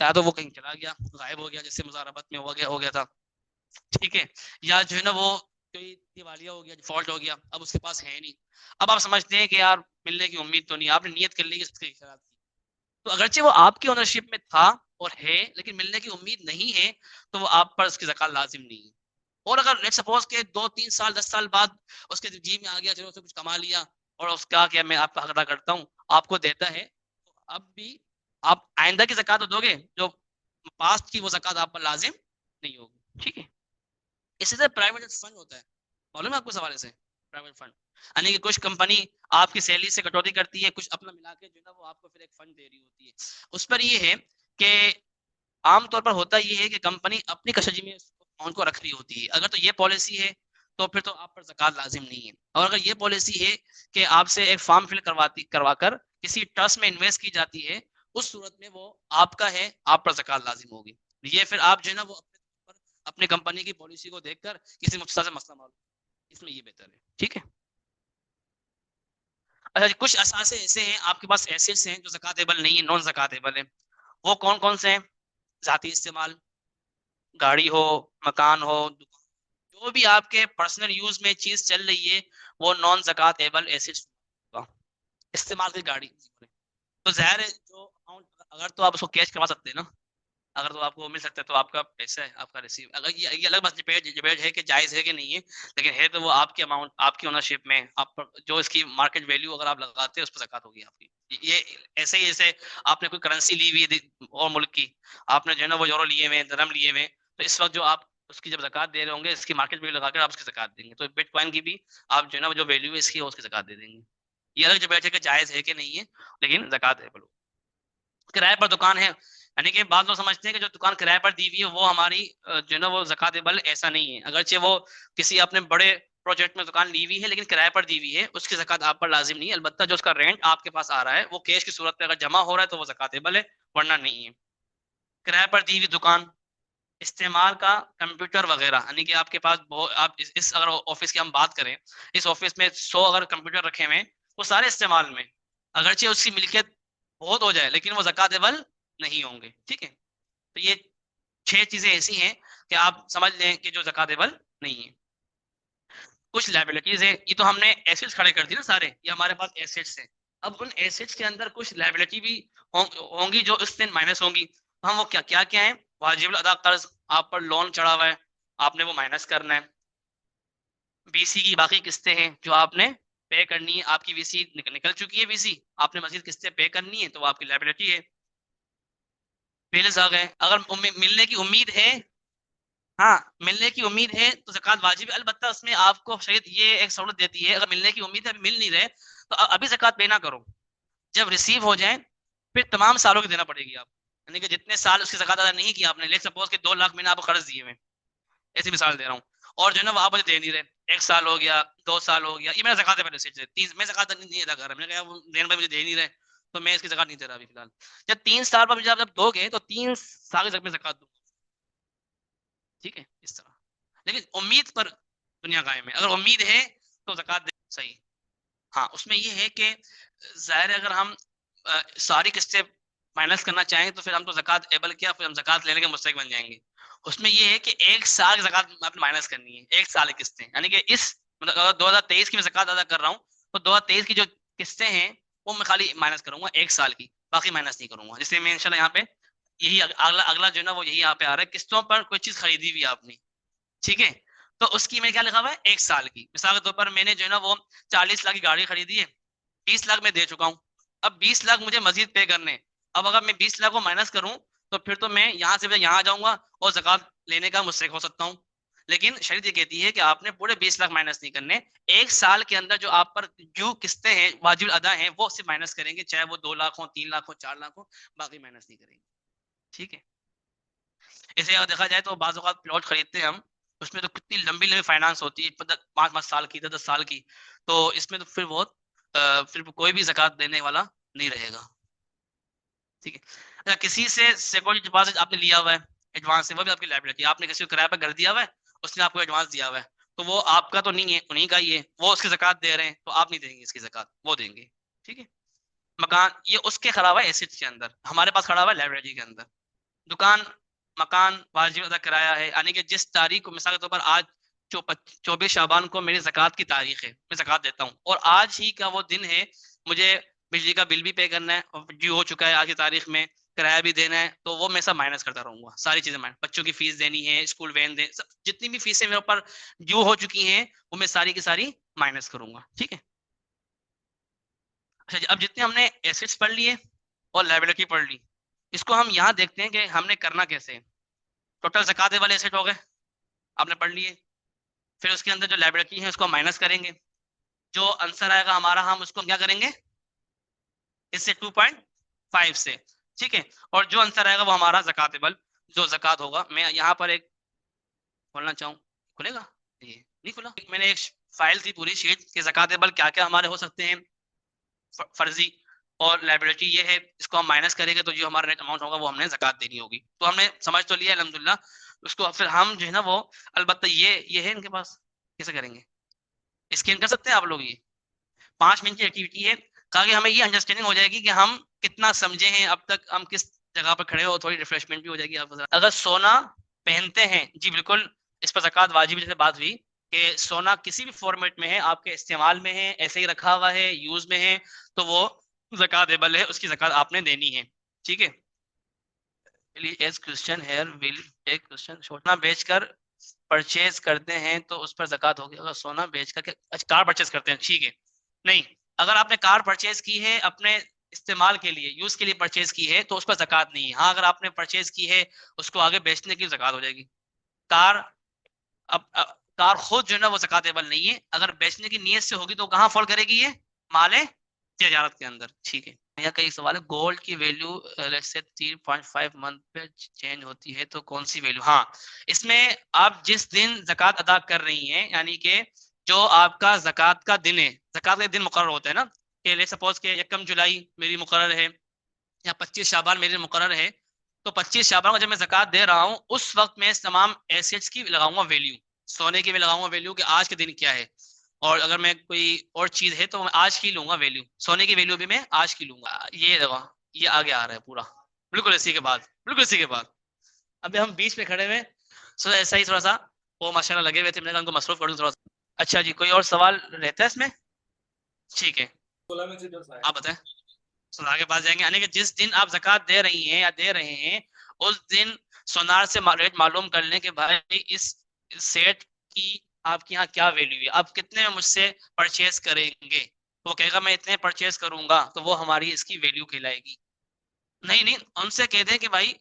یا تو وہ کہیں چلا گیا، غائب ہو گیا، جیسے مزاربت میں ہو گیا تھا. ٹھیک ہے. یا جو ہے نا وہ کوئی دیوالیہ ہو گیا، ڈیفالٹ ہو گیا، اب اس کے پاس ہے نہیں، اب آپ سمجھتے ہیں کہ یار ملنے کی امید تو نہیں، آپ نے نیت کر لی اس کے خلاف کی، تو اگرچہ وہ آپ کی اونرشپ میں تھا اور ہے لیکن ملنے کی امید نہیں ہے تو وہ آپ پر اس کی زکات لازم نہیں ہے. اور اگر لیٹ سپوز کہ 2-3 سال 10 سال بعد اس کے جی میں آ گیا، چلو اسے کچھ کما لیا اور اس کا کہ میں آپ کا حق ادا کرتا ہوں، آپ کو دیتا ہے، تو اب بھی آپ آئندہ کی زکات دو گے، جو پاسٹ کی وہ زکات آپ پر لازم نہیں ہوگی. ٹھیک ہے. اسی طرح پرائیویٹ فنڈ ہوتا ہے، معلوم ہے آپ کو سوالے سے؟ پرائیویٹ فنڈ یعنی کہ کچھ کمپنی آپ کی سیلری سے کٹوتی کرتی ہے، کچھ اپنا ملا کے جو ہے نا وہ آپ کو پھر ایک فنڈ دے رہی ہوتی ہے. اس پر یہ ہے کہ عام طور پر ہوتا یہ ہے کہ کمپنی اپنی کسٹڈی میں اماؤنٹ کو رکھ رہی ہوتی ہے. اگر تو یہ پالیسی ہے تو پھر تو آپ پر زکات لازم نہیں ہے. اور اگر یہ پالیسی ہے کہ آپ سے ایک فارم فل کروا کر کسی ٹرسٹ میں انویسٹ کی جاتی ہے، اس صورت میں وہ آپ کا ہے، آپ پر زکات لازم ہوگی. یہ پھر آپ جو ہے نا وہ اپنے کمپنی کی پالیسی کو دیکھ کر کسی مختصر سے مسئلہ معلوم، اس میں یہ بہتر ہے. ٹھیک ہے. اچھا جی. کچھ اثاثے ایسے ہیں آپ کے پاس، ایسیٹس ہیں جو زکاتیبل نہیں ہے، نان زکاتیبل ہے. وہ کون کون سے ہیں؟ ذاتی استعمال، گاڑی ہو، مکان ہو، جو بھی آپ کے پرسنل یوز میں چیز چل رہی ہے وہ نان زکات ایبل ایسٹ استعمال کی گاڑی. تو ظاہر ہے جو اماؤنٹ اگر تو آپ اس کو کیش کروا سکتے ہیں نا, اگر تو آپ کو مل سکتا ہے تو آپ کا پیسہ ہے, آپ کا ریسیو. اگر یہ الگ بات ڈبیٹ ہے کہ جائز ہے کہ نہیں ہے, لیکن ہے تو وہ آپ کی اماؤنٹ, آپ کی اونرشپ میں, آپ پر جو اس کی مارکیٹ ویلیو اگر آپ لگاتے ہیں اس پر زکات ہوگی آپ کی. یہ ایسے ہی جیسے آپ نے کوئی کرنسی لی ہوئی ہے اور ملک کی, آپ نے جو ہے نا وہ یورو لیے ہوئے, درہم لیے ہوئے, تو اس وقت جو آپ اس کی جب زکات دے رہے ہوں گے اس کی مارکیٹ ویلیو لگا کر آپ اس کی زکات دیں گے. تو بٹ کوائن کی بھی آپ جو ہے نا جو ویلیو ہے اس کی اس کی زکات دے دیں گے. یہ الگ ڈبیٹ ہے کہ جائز ہے کہ نہیں ہے, لیکن زکات ہے. بولو کرائے پر دکان ہے, یعنی کہ بعض لوگ سمجھتے ہیں کہ جو دکان کرائے پر دی ہوئی ہے وہ ہماری جو ہے نا وہ زکات ایبل, ایسا نہیں ہے. اگرچہ وہ کسی اپنے بڑے پروجیکٹ میں دکان لی ہوئی ہے لیکن کرائے پر دی ہوئی ہے, اس کی زکات آپ پر لازم نہیں ہے. البتہ جو اس کا رینٹ آپ کے پاس آ رہا ہے وہ کیش کی صورت میں اگر جمع ہو رہا ہے تو وہ زکات ایبل ہے, ورنہ نہیں ہے. کرائے پر دی ہوئی دکان, استعمال کا کمپیوٹر وغیرہ, یعنی کہ آپ کے پاس آپ اس اگر آفس کی ہم بات کریں, اس آفس میں 100 اگر کمپیوٹر رکھے ہوئے وہ سارے استعمال میں, اگرچہ اس کی ملکیت بہت ہو جائے لیکن وہ زکات ایبل نہیں ہوں گے. ٹھیک ہے, تو یہ 6 چیزیں ایسی ہیں کہ آپ سمجھ لیں کہ جو زکات ایبل نہیں ہے. کچھ لائبلٹیز ہیں, یہ تو ہم نے ایسیٹس کھڑے کر دی نا سارے, یہ ہمارے پاس ایسیٹس ہیں. اب ان ایسیٹس کے اندر کچھ لائبلٹی بھی ہوں گی جو اس سے مائنس ہوں گی. ہم وہ کیا کیا ہیں؟ واجب الادا قرض, آپ پر لون چڑھا ہوا ہے, آپ نے وہ مائنس کرنا ہے. بی سی کی باقی قسطیں ہیں جو آپ نے پے کرنی ہے, آپ کی وی سی نکل چکی ہے, وی سی آپ نے مزید قسطیں پے کرنی ہے تو وہ آپ کی لائبلٹی ہے. بلز آ گئے, اگر ملنے کی امید ہے, ہاں ملنے کی امید ہے تو زکات واجب ہے. البتہ اس میں آپ کو شاید یہ ایک سہولت دیتی ہے, اگر ملنے کی امید ہے مل نہیں رہے تو ابھی زکات پے نہ کرو, جب ریسیو ہو جائیں پھر تمام سالوں کی دینا پڑے گی آپ, یعنی کہ جتنے سال اس کی زکات ادا نہیں کی آپ نے, لیٹ سپوز کہ 2 لاکھ میں نے آپ کو قرض دیے ہوئے, ایسی مثال دے رہا ہوں, اور جو ہے نا وہ آپ مجھے دے نہیں رہے, 1 سال ہو گیا, 2 سال ہو گیا, یہ میرا زکات ہے پہلے سے 30 میں زکات نہیں ادا کر رہا, میں نے کہا وہ دین بھائی مجھے دے نہیں رہے تو میں اس کی زکات نہیں دے رہا ابھی فی الحال. جب 3 سال بعد مجھے جب دو گے تو 3 سال کی زکات دوں. ٹھیک ہے, اس طرح. لیکن امید پر دنیا قائم ہے, اگر امید ہے تو زکات دے. صحیح, ہاں اس میں یہ ہے کہ ظاہر ہے اگر ہم ساری قسطیں مائنس کرنا چاہیں تو پھر ہم تو زکات ایبل کیا, پھر ہم زکات لینے کے مستحق بن جائیں گے. اس میں یہ ہے کہ 1 سال کی زکات آپ نے مائنس کرنی ہے, 1 سال کی قسطیں, یعنی کہ اس مطلب اگر 2023 کی میں زکات ادا کر رہا ہوں تو 2023 کی جو قسطیں ہیں وہ میں خالی مائنس کروں گا 1 سال کی, باقی مائنس نہیں کروں گا. جس سے میں انشاءاللہ یہاں پہ یہی اگلا جو ہے نا وہ یہی یہاں پہ آ رہا ہے, قسطوں پر کوئی چیز خریدی ہوئی آپ نے, ٹھیک ہے, تو اس کی میں کیا لکھا ہوا ہے 1 سال کی. مثال کے طور پر میں نے جو ہے نا وہ 40 لاکھ کی گاڑی خریدی ہے, 30 لاکھ میں دے چکا ہوں, اب 20 لاکھ مجھے مزید پے کرنے. اب اگر میں 20 لاکھ کو مائنس کروں تو پھر تو میں یہاں سے یہاں جاؤں گا اور زکات لینے کا مستحق ہو سکتا ہوں. لیکن شریعت یہ کہتی ہے کہ آپ نے پورے 20 لاکھ مائنس نہیں کرنے, 1 سال کے اندر جو آپ پر جو قسطیں ہیں واجب ادا ہیں وہ صرف مائنس کریں گے, چاہے وہ 2 لاکھ ہو, 3 لاکھ ہو, 4 لاکھ ہو, باقی مائنس نہیں کریں گے. ٹھیک ہے, اسے اگر دیکھا جائے تو بعض اوقات پلاٹ خریدتے ہیں ہم, اس میں تو کتنی لمبی لمبی فائنانس ہوتی ہے, 5 سال کی, 10 سال کی, تو اس میں تو پھر بہت پھر کوئی بھی زکات دینے والا نہیں رہے گا. ٹھیک ہے, اگر کسی سے سیکورٹی ڈپازٹ آپ نے لیا ہوا ہے ایڈوانس سے, وہ بھی آپ کی لائبلٹی, آپ نے کسی کو کرایہ پر گھر دیا ہوا ہے, اس نے آپ کو ایڈوانس دیا ہوا ہے, تو وہ آپ کا تو نہیں ہے, انہیں کا ہی ہے, وہ اس کی زکات دے رہے ہیں تو آپ نہیں دیں گے اس کی زکات, وہ دیں گے. ٹھیک ہے, مکان یہ اس کے کھڑا ہوا ہے ایسیٹس کے اندر, ہمارے پاس کھڑا ہوا ہے لائبریری کے اندر. دکان مکان واجب ادا کرایا ہے, یعنی کہ جس تاریخ کو مثال کے طور پر آج 24 شعبان کو میری زکات کی تاریخ ہے, میں زکات دیتا ہوں, اور آج ہی کا وہ دن ہے, مجھے بجلی کا بل بھی پے کرنا ہے, اور ڈیو ہو چکا ہے آج کی تاریخ میں, کرایہ بھی دینا ہے, تو وہ میں سب مائنس کرتا رہوں گا, ساری چیزیں مائنس, بچوں کی فیس دینی ہے, اسکول وین جتنی بھی فیسیں میرے اوپر ڈیو ہو چکی ہیں وہ میں ساری کی ساری مائنس کروں گا. ٹھیک ہے, اچھا جی, اب جتنے ہم نے ایسیٹس پڑھ لیے اور لائبلٹی پڑھ لی, اس کو ہم یہاں دیکھتے ہیں کہ ہم نے کرنا کیسے. ٹوٹل زکات والے ایسیٹ ہو گئے, آپ نے پڑھ لیے, پھر اس کے اندر جو لائبلٹی ہے اس کو مائنس کریں گے, جو آنسر آئے گا ہمارا ہم اس کو کیا کریں گے اس سے 2.5 سے. ٹھیک ہے, اور جو آنسر آئے گا وہ ہمارا زکاتیبل جو زکات ہوگا. میں یہاں پر ایک کھولنا چاہوں, کھلے گا یہ نہیں کھلا, میں نے ایک فائل تھی پوری شیٹ کہ زکاتیبل کیا کیا ہمارے ہو سکتے ہیں, فرضی اور لائبلٹی یہ ہے, اس کو ہم مائنس کریں گے تو جو ہمارا نیٹ اماؤنٹ ہوگا وہ ہم نے زکات دینی ہوگی. تو ہم نے سمجھ تو لیا الحمدللہ, اس کو پھر ہم جو ہے نا وہ البتہ یہ ہے ان کے پاس کیسے کریں گے, اسکین کر سکتے ہیں آپ لوگ, یہ 5 منٹ کی ایکٹیویٹی ہے, تاکہ ہمیں یہ انڈرسٹینڈنگ ہو جائے گی کہ ہم کتنا سمجھے ہیں اب تک, ہم کس جگہ پر کھڑے ہو, تھوڑی ریفریشمنٹ بھی ہو جائے گی. آپ اگر سونا پہنتے ہیں, جی بالکل, اس پر زکوٰۃ واجب جیسے بات ہوئی کہ سونا کسی بھی فارمیٹ میں ہے، آپ کے استعمال میں ہے، ایسے ہی رکھا ہوا ہے، یوز میں ہے، تو وہ زکوٰۃ ایبل ہے، اس کی زکوٰۃ آپ نے دینی ہے. ٹھیک ہے. سونا بیچ کر پرچیز کرتے ہیں تو اس پر زکوٰۃ ہوگی. اگر سونا بیچ کر کار پرچیز کرتے ہیں، ٹھیک ہے، نہیں، اگر آپ نے کار پرچیز کی ہے اپنے استعمال کے لیے، یوز کے لیے پرچیز کی ہے تو اس پر زکوٰۃ نہیں ہے. ہاں اگر آپ نے پرچیز کی ہے اس کو آگے بیچنے کی زکوٰۃ ہو جائے گی. کار کار خود جو ہے نا وہ زکوٰۃ ایبل نہیں ہے. اگر بیچنے کی نیت سے ہوگی تو کہاں فال کرے گی؟ یہ مال تجارت کے اندر. ٹھیک ہے. یا کئی سوال ہے، گولڈ کی ویلیو سے 3.5 منتھ پہ چینج ہوتی ہے تو کون سی ویلیو؟ ہاں، اس میں آپ جس دن زکوٰۃ ادا کر رہی ہیں، یعنی کہ جو آپ کا زکوٰۃ کا دن ہے، زکوٰۃ کا دن مقرر ہوتا ہے نا، کہ لے سپوز کہ 1 جولائی میری مقرر ہے یا 25 شعبان میری مقرر ہے، تو 25 شعبان کو جب میں زکوٰۃ دے رہا ہوں اس وقت میں تمام ایسیٹس کی لگاؤں گا ویلیو. سونے کی بھی لگاؤں گا ویلیو کہ آج کے دن کیا ہے، اور اگر میں کوئی اور چیز ہے تو میں آج کی لوں گا ویلیو. سونے کی ویلیو بھی میں آج کی لوں گا. یہ دیکھو، یہ آگے آ رہا ہے پورا بالکل اسی کے بعد، بالکل اسی کے بعد. ابھی ہم بیچ میں کھڑے ہوئے، سو ایسا ہی تھوڑا سا وہ ماشاء اللہ لگے ہوئے تھے، میں نے کہا ان کو مصروف کر دوں تھوڑا سا. اچھا جی، کوئی اور سوال رہتا ہے اس میں؟ ٹھیک ہے، آپ بتائیں. سونار کے پاس جائیں گے، یعنی کہ جس دن آپ زکوٰۃ دے رہی ہیں یا دے رہے ہیں اس دن سونار سے ریٹ معلوم کر لیں کہ بھائی اس سیٹ کی آپ کے یہاں کیا ویلیو ہے، آپ کتنے میں مجھ سے پرچیز کریں گے. وہ کہے گا میں اتنے پرچیز کروں گا تو وہ ہماری اس کی ویلیو کہلائے گی. نہیں، ان سے کہہ دیں کہ بھائی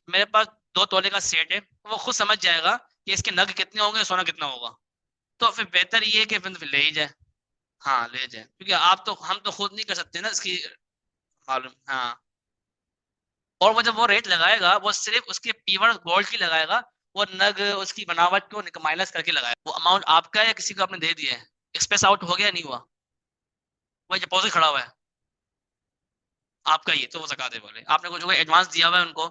میرے پاس 2 تولے کا سیٹ ہے، وہ خود سمجھ جائے گا کہ اس کے نگ کتنے ہوں گے، سونا کتنا ہوگا. تو پھر بہتر یہ کہ پھر لے ہی جائے. ہاں لے جائے، کیونکہ ہم تو خود نہیں کر سکتے نا اس کی معلوم. ہاں، اور وہ جب وہ ریٹ لگائے گا وہ صرف اس کے پیور گولڈ کی لگائے گا، وہ نگ اس کی بناوٹ کو مائنس کر کے لگائے گا. وہ اماؤنٹ آپ کا ہے یا کسی کو آپ نے دے دیا ہے، اسپیس آؤٹ ہو گیا نہیں ہوا، وہ ڈپوزٹ کھڑا ہوا ہے آپ کا ہی، تو وہ زکوٰۃ ایبل ہے. آپ نے کچھ ایڈوانس دیا ہوا ہے ان کو،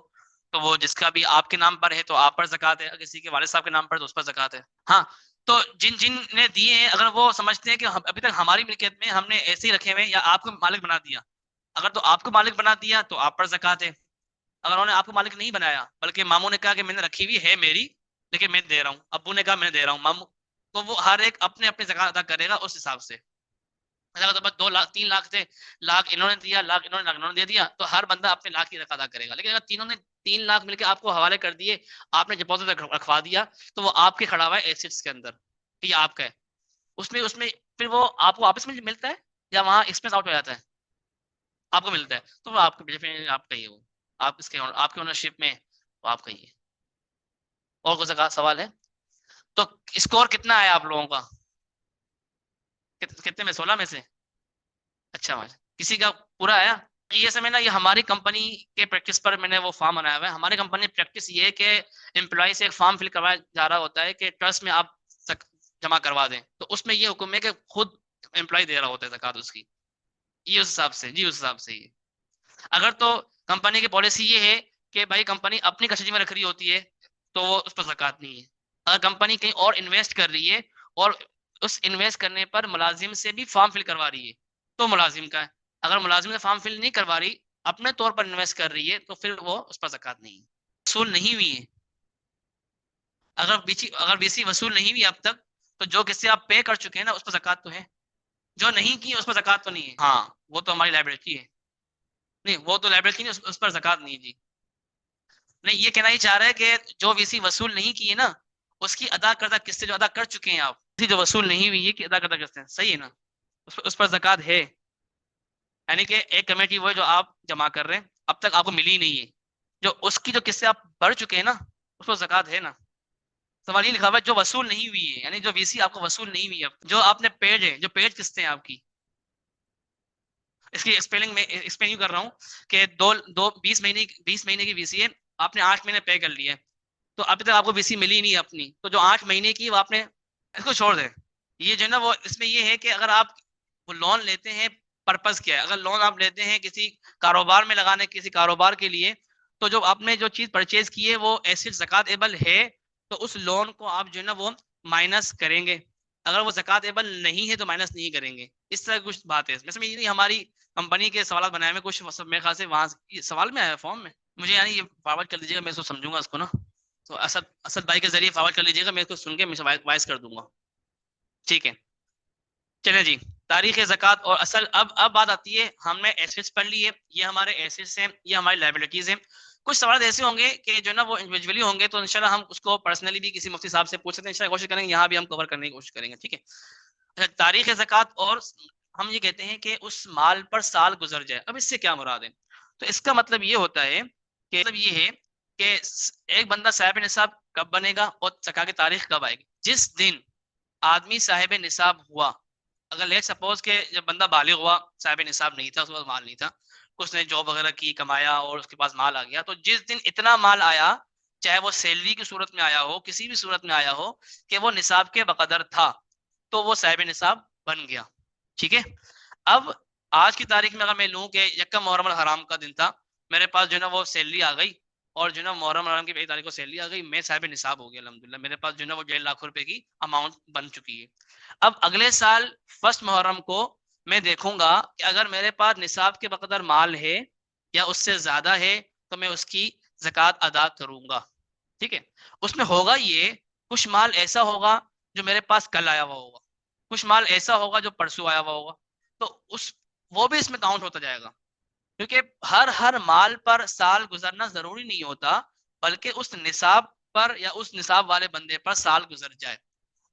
تو وہ جس کا بھی آپ کے نام پر ہے تو آپ پر زکوٰۃ ہے، کسی کے والد صاحب کے نام پر تو اس پر زکوٰۃ ہے. ہاں، تو جن نے دیے ہیں اگر وہ سمجھتے ہیں کہ ابھی تک ہماری ملکیت میں ہم نے ایسے ہی رکھے ہوئے یا آپ کو مالک بنا دیا، اگر تو آپ کو مالک بنا دیا تو آپ پر زکوٰۃ ہے. اگر انہوں نے آپ کو مالک نہیں بنایا بلکہ ماموں نے کہا کہ میں نے رکھی ہوئی ہے میری لیکن میں دے رہا ہوں، ابو نے کہا میں دے رہا ہوں، ماموں، تو وہ ہر ایک اپنے اپنے زکوٰۃ ادا کرے گا اس حساب سے. اگر بس 2 لاکھ 3 لاکھ تھے، لاکھ انہوں نے دیا، لاکھ انہوں نے دے دیا، تو ہر بندہ اپنے لاکھ کی زکوٰۃ ادا کرے گا. لیکن اگر تینوں نے 3 لاکھ مل کے آپ کو حوالے کر دیے، آپ نے ڈپوزٹ رکھوا دیا، تو وہ آپ کے کھڑا ہوا ہے ایسیٹس کے اندر، یہ آپ کا ہے. اس میں پھر وہ آپ کو واپس میں ملتا ہے یا وہاں ایکسپینس آؤٹ ہو جاتا ہے؟ آپ کو ملتا ہے، تو وہ آپ کے آپ کا ہی ہے، وہ آپ اس کے آپ کے اونرشپ میں وہ آپ کا ہی ہے. اور کوئی سوال ہے؟ تو اسکور کتنا آیا آپ لوگوں کا؟ کتنے میں؟ 16 میں سے؟ اچھا، کسی کا پورا آیا؟ یہ سمجھنا یہ ہماری کمپنی کے پریکٹس پر میں نے وہ فارم بنایا ہوا ہے. ہماری کمپنی پریکٹس یہ ہے کہ امپلائی سے ایک فارم فل کروایا جا رہا ہوتا ہے کہ ٹرسٹ میں آپ جمع کروا دیں، تو اس میں یہ حکم ہے کہ خود امپلائی دے رہا ہوتا ہے زکوٰۃ اس کی. یہ اس حساب سے، جی اس حساب سے. یہ اگر تو کمپنی کی پالیسی یہ ہے کہ بھائی کمپنی اپنی کسٹڈی میں رکھ رہی ہوتی ہے تو وہ اس پر زکوٰۃ نہیں ہے. اگر کمپنی کہیں اور انویسٹ کر رہی ہے اور اس انویسٹ کرنے پر ملازم سے بھی فارم فل کروا رہی ہے تو ملازم کا ہے. اگر ملازم سے فارم فل نہیں کروا رہی، اپنے طور پر انویسٹ کر رہی ہے، تو پھر وہ اس پر زکوٰۃ نہیں ہے. وصول نہیں ہوئی ہے، اگر بیسی وصول نہیں ہوئی اب تک تو جو کس سے آپ پے کر چکے ہیں نا اس پر زکوٰۃ تو ہے، جو نہیں کی اس پر زکوٰۃ تو نہیں ہے. ہاں وہ تو ہماری لائبلٹی ہے، نہیں وہ تو لائبلٹی نہیں، اس پر زکوٰۃ نہیں. جی نہیں، یہ کہنا ہی چاہ رہا ہے کہ جو ویسی وصول نہیں کی ہے نا اس کی ادا کردہ قسطیں جو ادا کر چکے ہیں آپ، جو وصول نہیں ہوئی ہے کہ ادا کردہ قسطیں، صحیح ہے نا، اس پر زکوٰۃ ہے. یعنی کہ ایک کمیٹی وہ ہے جو آپ جمع کر رہے ہیں اب تک آپ کو ملی نہیں ہے، جو اس کی جو قسطیں آپ بھر چکے ہیں نا اس پر زکوٰۃ ہے نا. سوال یہ لکھا ہوا ہے جو وصول نہیں ہوئی ہے، یعنی جو ویسی آپ کو وصول نہیں ہوئی ہے، جو آپ نے پیڈ ہے، جو پیڈ قسطیں ہیں آپ کی. اس کی ایکسپلیننگ میں ایکسپلین یوں کر رہا ہوں کہ 20 مہینے کی ویسی ہے، آپ نے 8 مہینے پے کر لیے، تو ابھی تک آپ کو ویسی ملی نہیں اپنی، تو جو 8 مہینے کی وہ آپ نے اس کو چھوڑ دیں. یہ جو ہے نا وہ اس میں یہ ہے کہ اگر آپ وہ لون لیتے ہیں پرپز کیا ہے، اگر لون آپ لیتے ہیں کسی کاروبار میں لگانے، کسی کاروبار کے لیے، تو جو آپ نے جو چیز پرچیز کی ہے وہ ایسٹ زکوٰۃ ایبل ہے تو اس لون کو آپ جو ہے نا وہ مائنس کریں گے. اگر وہ زکوٰۃ ایبل نہیں ہے تو مائنس نہیں کریں گے. اس طرح کچھ بات ہے. اس میں یہ نہیں ہماری کمپنی کے سوالات بنائے ہوئے کچھ میرے خیال سے وہاں سوال میں آیا فارم میں، مجھے یعنی یہ فارورڈ کر دیجیے گا، میں اس کو سمجھوں گا اس کو نا. تو اسد بھائی کے ذریعے فارورڈ کر لیجیے گا، میرے کو سن کے میں وائس کر دوں گا. ٹھیک ہے چلیں جی. تاریخ زکوٰۃ اور اصل. اب بات آتی ہے، ہم نے ایسیٹس پڑھ لی ہے، یہ ہمارے ایسیٹس ہیں، یہ ہماری لائبلٹیز ہیں. کچھ سوالات ایسے ہوں گے کہ جو نا وہ انڈیویجولی ہوں گے، تو انشاءاللہ ہم اس کو پرسنلی بھی کسی مفتی صاحب سے پوچھ سکتے ہیں، انشاءاللہ کوشش کریں گے یہاں بھی ہم کور کرنے کی کوشش کریں گے. ٹھیک ہے. اچھا، تاریخ زکوٰۃ اور ہم یہ کہتے ہیں کہ اس مال پر سال گزر جائے. اب اس سے کیا مراد ہے؟ تو اس کا مطلب یہ ہوتا ہے کہ ایک بندہ صاحب نصاب کب بنے گا اور زکوٰۃ کی تاریخ کب آئے گی. جس دن آدمی صاحب نصاب ہوا، اگر لیٹ سپوز کہ جب بندہ بالغ ہوا، صاحب نصاب نہیں تھا، اس کے پاس مال نہیں تھا، اس نے جاب وغیرہ کی، کمایا اور اس کے پاس مال آ گیا، تو جس دن اتنا مال آیا، چاہے وہ سیلری کی صورت میں آیا ہو، کسی بھی صورت میں آیا ہو، کہ وہ نصاب کے بقدر تھا، تو وہ صاحب نصاب بن گیا. ٹھیک ہے. اب آج کی تاریخ میں اگر میں لوں کہ یکم محرم الحرام کا دن تھا، میرے پاس جو ہے نا وہ سیلری آ گئی، اور جو ہے نا محرم الحرام کی پہلی تاریخ کو سیلری آ گئی، میں صاحب نصاب ہو گیا الحمدللہ، میرے پاس جو ہے نا وہ 1.5 لاکھ روپے کی اماؤنٹ بن چکی ہے. اب اگلے سال فرسٹ محرم کو میں دیکھوں گا کہ اگر میرے پاس نصاب کے بقدر مال ہے یا اس سے زیادہ ہے، تو میں اس کی زکوٰۃ ادا کروں گا. ٹھیک ہے. اس میں ہوگا یہ، کچھ مال ایسا ہوگا جو میرے پاس کل آیا ہوا ہوگا، کچھ مال ایسا ہوگا جو پرسوں آیا ہوا ہوگا، تو وہ بھی اس میں کاؤنٹ ہوتا جائے گا. کیونکہ ہر مال پر سال گزرنا ضروری نہیں ہوتا، بلکہ اس نصاب پر یا اس نصاب والے بندے پر سال گزر جائے.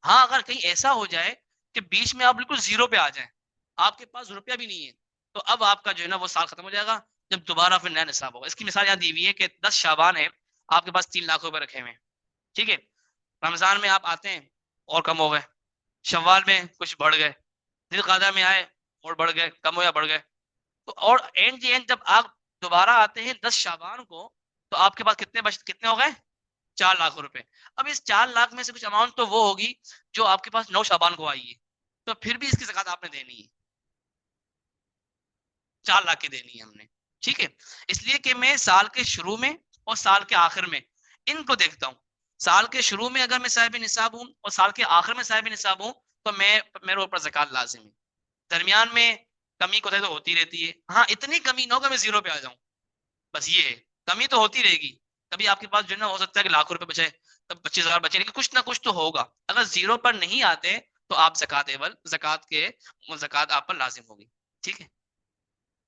ہاں اگر کہیں ایسا ہو جائے کہ بیچ میں آپ بالکل زیرو پہ آ جائیں، آپ کے پاس روپیہ بھی نہیں ہے، تو اب آپ کا جو ہے نا وہ سال ختم ہو جائے گا، جب دوبارہ پھر نیا نصاب ہوگا. اس کی مثال یہاں دی ہوئی ہے کہ 10 شعبان ہے، آپ کے پاس 3 لاکھ روپے رکھے ہوئے ہیں. ٹھیک ہے. رمضان میں آپ آتے ہیں اور کم ہو گئے، شوال میں کچھ بڑھ گئے، ذی القعدہ میں آئے اور بڑھ گئے، کم ہو یا بڑھ گئے، تو اور اینڈ جب آپ دوبارہ آتے ہیں 10 شعبان کو، تو آپ کے پاس کتنے ہو گئے؟ 4 لاکھ روپے. اب اس 4 لاکھ میں سے کچھ اماؤنٹ تو وہ ہوگی جو آپ کے پاس 9 شعبان کو آئی ہے، تو پھر بھی اس کی زکوٰۃ آپ نے دینی ہے، 4 لاکھ کی دینی ہے ہم نے. ٹھیک ہے. اس لیے کہ میں سال کے شروع میں اور سال کے آخر میں ان کو دیکھتا ہوں. سال کے شروع میں اگر میں صاحب نصاب ہوں اور سال کے آخر میں صاحب نصاب ہوں، تو میرے اوپر زکوٰۃ لازم ہے. درمیان میں کمی کوتاہی تو ہوتی رہتی ہے. ہاں اتنی کمی نہ ہو کہ میں زیرو پہ آ جاؤں، بس یہ ہے، کمی تو ہوتی رہے گی. کبھی آپ کے پاس جو ہے نا ہو سکتا ہے کہ لاکھ روپے بچے، تب 25,000 بچے، لیکن کچھ نہ کچھ تو ہوگا. اگر زیرو پر نہیں آتے تو آپ زکوٰۃ آپ پر لازم ہوگی. ٹھیک ہے.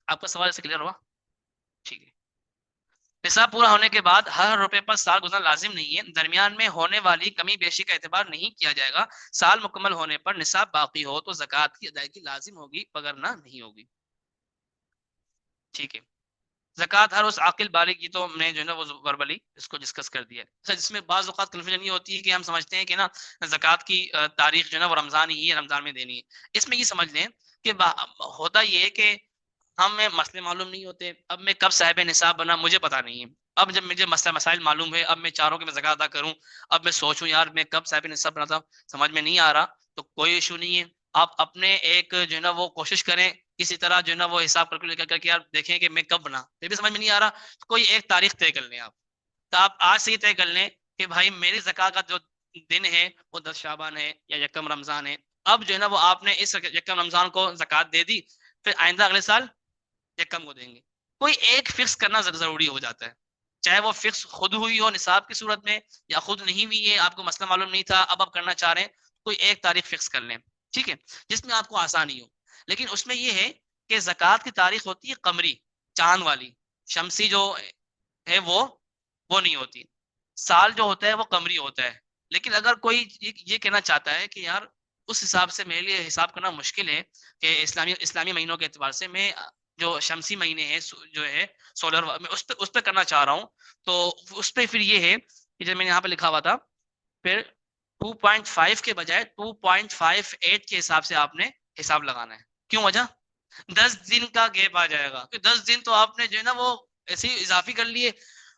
آپ کا سوال سے کلیئر ہوا؟ ٹھیک ہے. نصاب پورا ہونے کے بعد ہر روپے پر سال گزرنا لازم نہیں ہے. درمیان میں ہونے والی کمی بیشی کا اعتبار نہیں کیا جائے گا. سال مکمل ہونے پر نصاب باقی ہو تو زکوٰۃ کی ادائیگی لازم ہوگی، وگرنہ نہیں ہوگی. ٹھیک ہے. زکوٰۃ ہر اس عاقل بالغ کی، تو ہم نے جو ہے نا وہ وربلی اس کو ڈسکس کر دیا ہے. جس میں بعض اوقات کنفیوژن یہ ہوتی ہے کہ ہم سمجھتے ہیں کہ نا زکوٰۃ کی تاریخ جو ہے نا وہ رمضان ہی ہے، رمضان میں دینی ہے. اس میں یہ سمجھ لیں کہ ہوتا یہ ہے کہ ہمیں مسئلے معلوم نہیں ہوتے. اب میں کب صاحب نصاب بنا مجھے پتا نہیں ہے. اب جب مجھے مسائل معلوم ہے، اب میں چاہ رہا ہوں کہ میں زکوٰۃ ادا کروں، اب میں سوچوں یار میں کب صاحب نصاب بنا تھا، سمجھ میں نہیں آ رہا، تو کوئی ایشو نہیں ہے. آپ اپنے ایک جو ہے نا وہ کوشش کریں کسی طرح جو ہے نا وہ حساب کیلکولیٹ کر کے آپ دیکھیں کہ میں کب بنا، پھر بھی سمجھ میں نہیں آ رہا، تو کوئی ایک تاریخ طے کر لیں آپ. تو آپ آج سے ہی طے کر لیں کہ بھائی میری زکوٰۃ کا جو دن ہے وہ 10 شعبان ہے یا یکم رمضان ہے. اب جو ہے نا وہ آپ نے اس یکم رمضان کو زکوٰۃ دے دی، پھر آئندہ اگلے سال یکم کو دیں گے. کوئی ایک فکس کرنا ضروری ہو جاتا ہے، چاہے وہ فکس خود ہوئی ہو نصاب کی صورت میں، یا خود نہیں ہوئی ہے، آپ کو مسئلہ معلوم نہیں تھا، اب آپ کرنا چاہ رہے ہیں، کوئی ایک تاریخ فکس کر لیں. ٹھیک ہے. جس میں آپ کو آسانی ہو. لیکن اس میں یہ ہے کہ زکوٰۃ کی تاریخ ہوتی ہے قمری، چاند والی. شمسی جو ہے وہ نہیں ہوتی. سال جو ہوتا ہے وہ قمری ہوتا ہے. لیکن اگر کوئی یہ کہنا چاہتا ہے کہ یار اس حساب سے میرے لیے حساب کرنا مشکل ہے کہ اسلامی مہینوں کے اعتبار سے میں جو شمسی مہینے ہیں جو ہے سولر، میں اس پہ کرنا چاہ رہا ہوں، تو اس پہ پھر یہ ہے کہ جب میں نے یہاں پہ لکھا ہوا تھا، پھر 2.5 کے بجائے 2.58 کے حساب سے آپ نے حساب لگانا ہے. کیوں وجہ؟ 10 دن کا گیپ آ جائے گا. 10 دن تو آپ نے جو ہے نا وہ ایسے ہی اضافی کر لیے،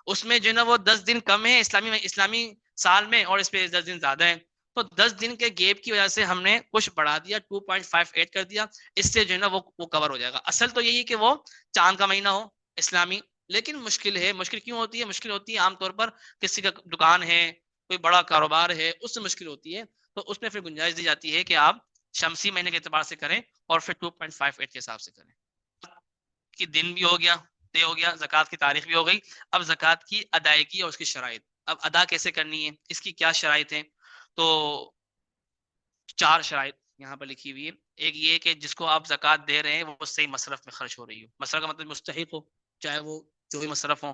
اس میں جو ہے نا وہ 10 دن کم ہے اسلامی سال میں، اور اس پہ 10 دن زیادہ ہیں، تو 10 دن کے گیپ کی وجہ سے ہم نے کچھ بڑھا دیا، 2.58 کر دیا. اس سے جو ہے نا وہ کور ہو جائے گا. اصل تو یہی کہ وہ چاند کا مہینہ ہو اسلامی، لیکن مشکل ہے. مشکل کیوں ہوتی ہے؟ مشکل ہوتی ہے عام طور پر کسی کا دکان ہے، کوئی بڑا کاروبار ہے، اس سے مشکل ہوتی ہے. تو اس میں پھر گنجائش دی جاتی ہے کہ آپ شمسی مہینے کے اعتبار سے کریں اور پھر 2.58 کے حساب سے کریں. کہ دن بھی ہو گیا، طے ہو گیا، زکوٰۃ کی تاریخ بھی ہو گئی. اب زکوٰۃ کی ادائیگی اور اس کی شرائط. اب ادا کیسے کرنی ہے، اس کی کیا شرائط ہیں؟ تو 4 شرائط یہاں پر لکھی ہوئی ہے. ایک یہ کہ جس کو آپ زکوٰۃ دے رہے ہیں وہ صحیح مصرف میں خرچ ہو رہی ہو. مصرف کا مطلب مستحق ہو، چاہے وہ جو بھی مصرف ہو.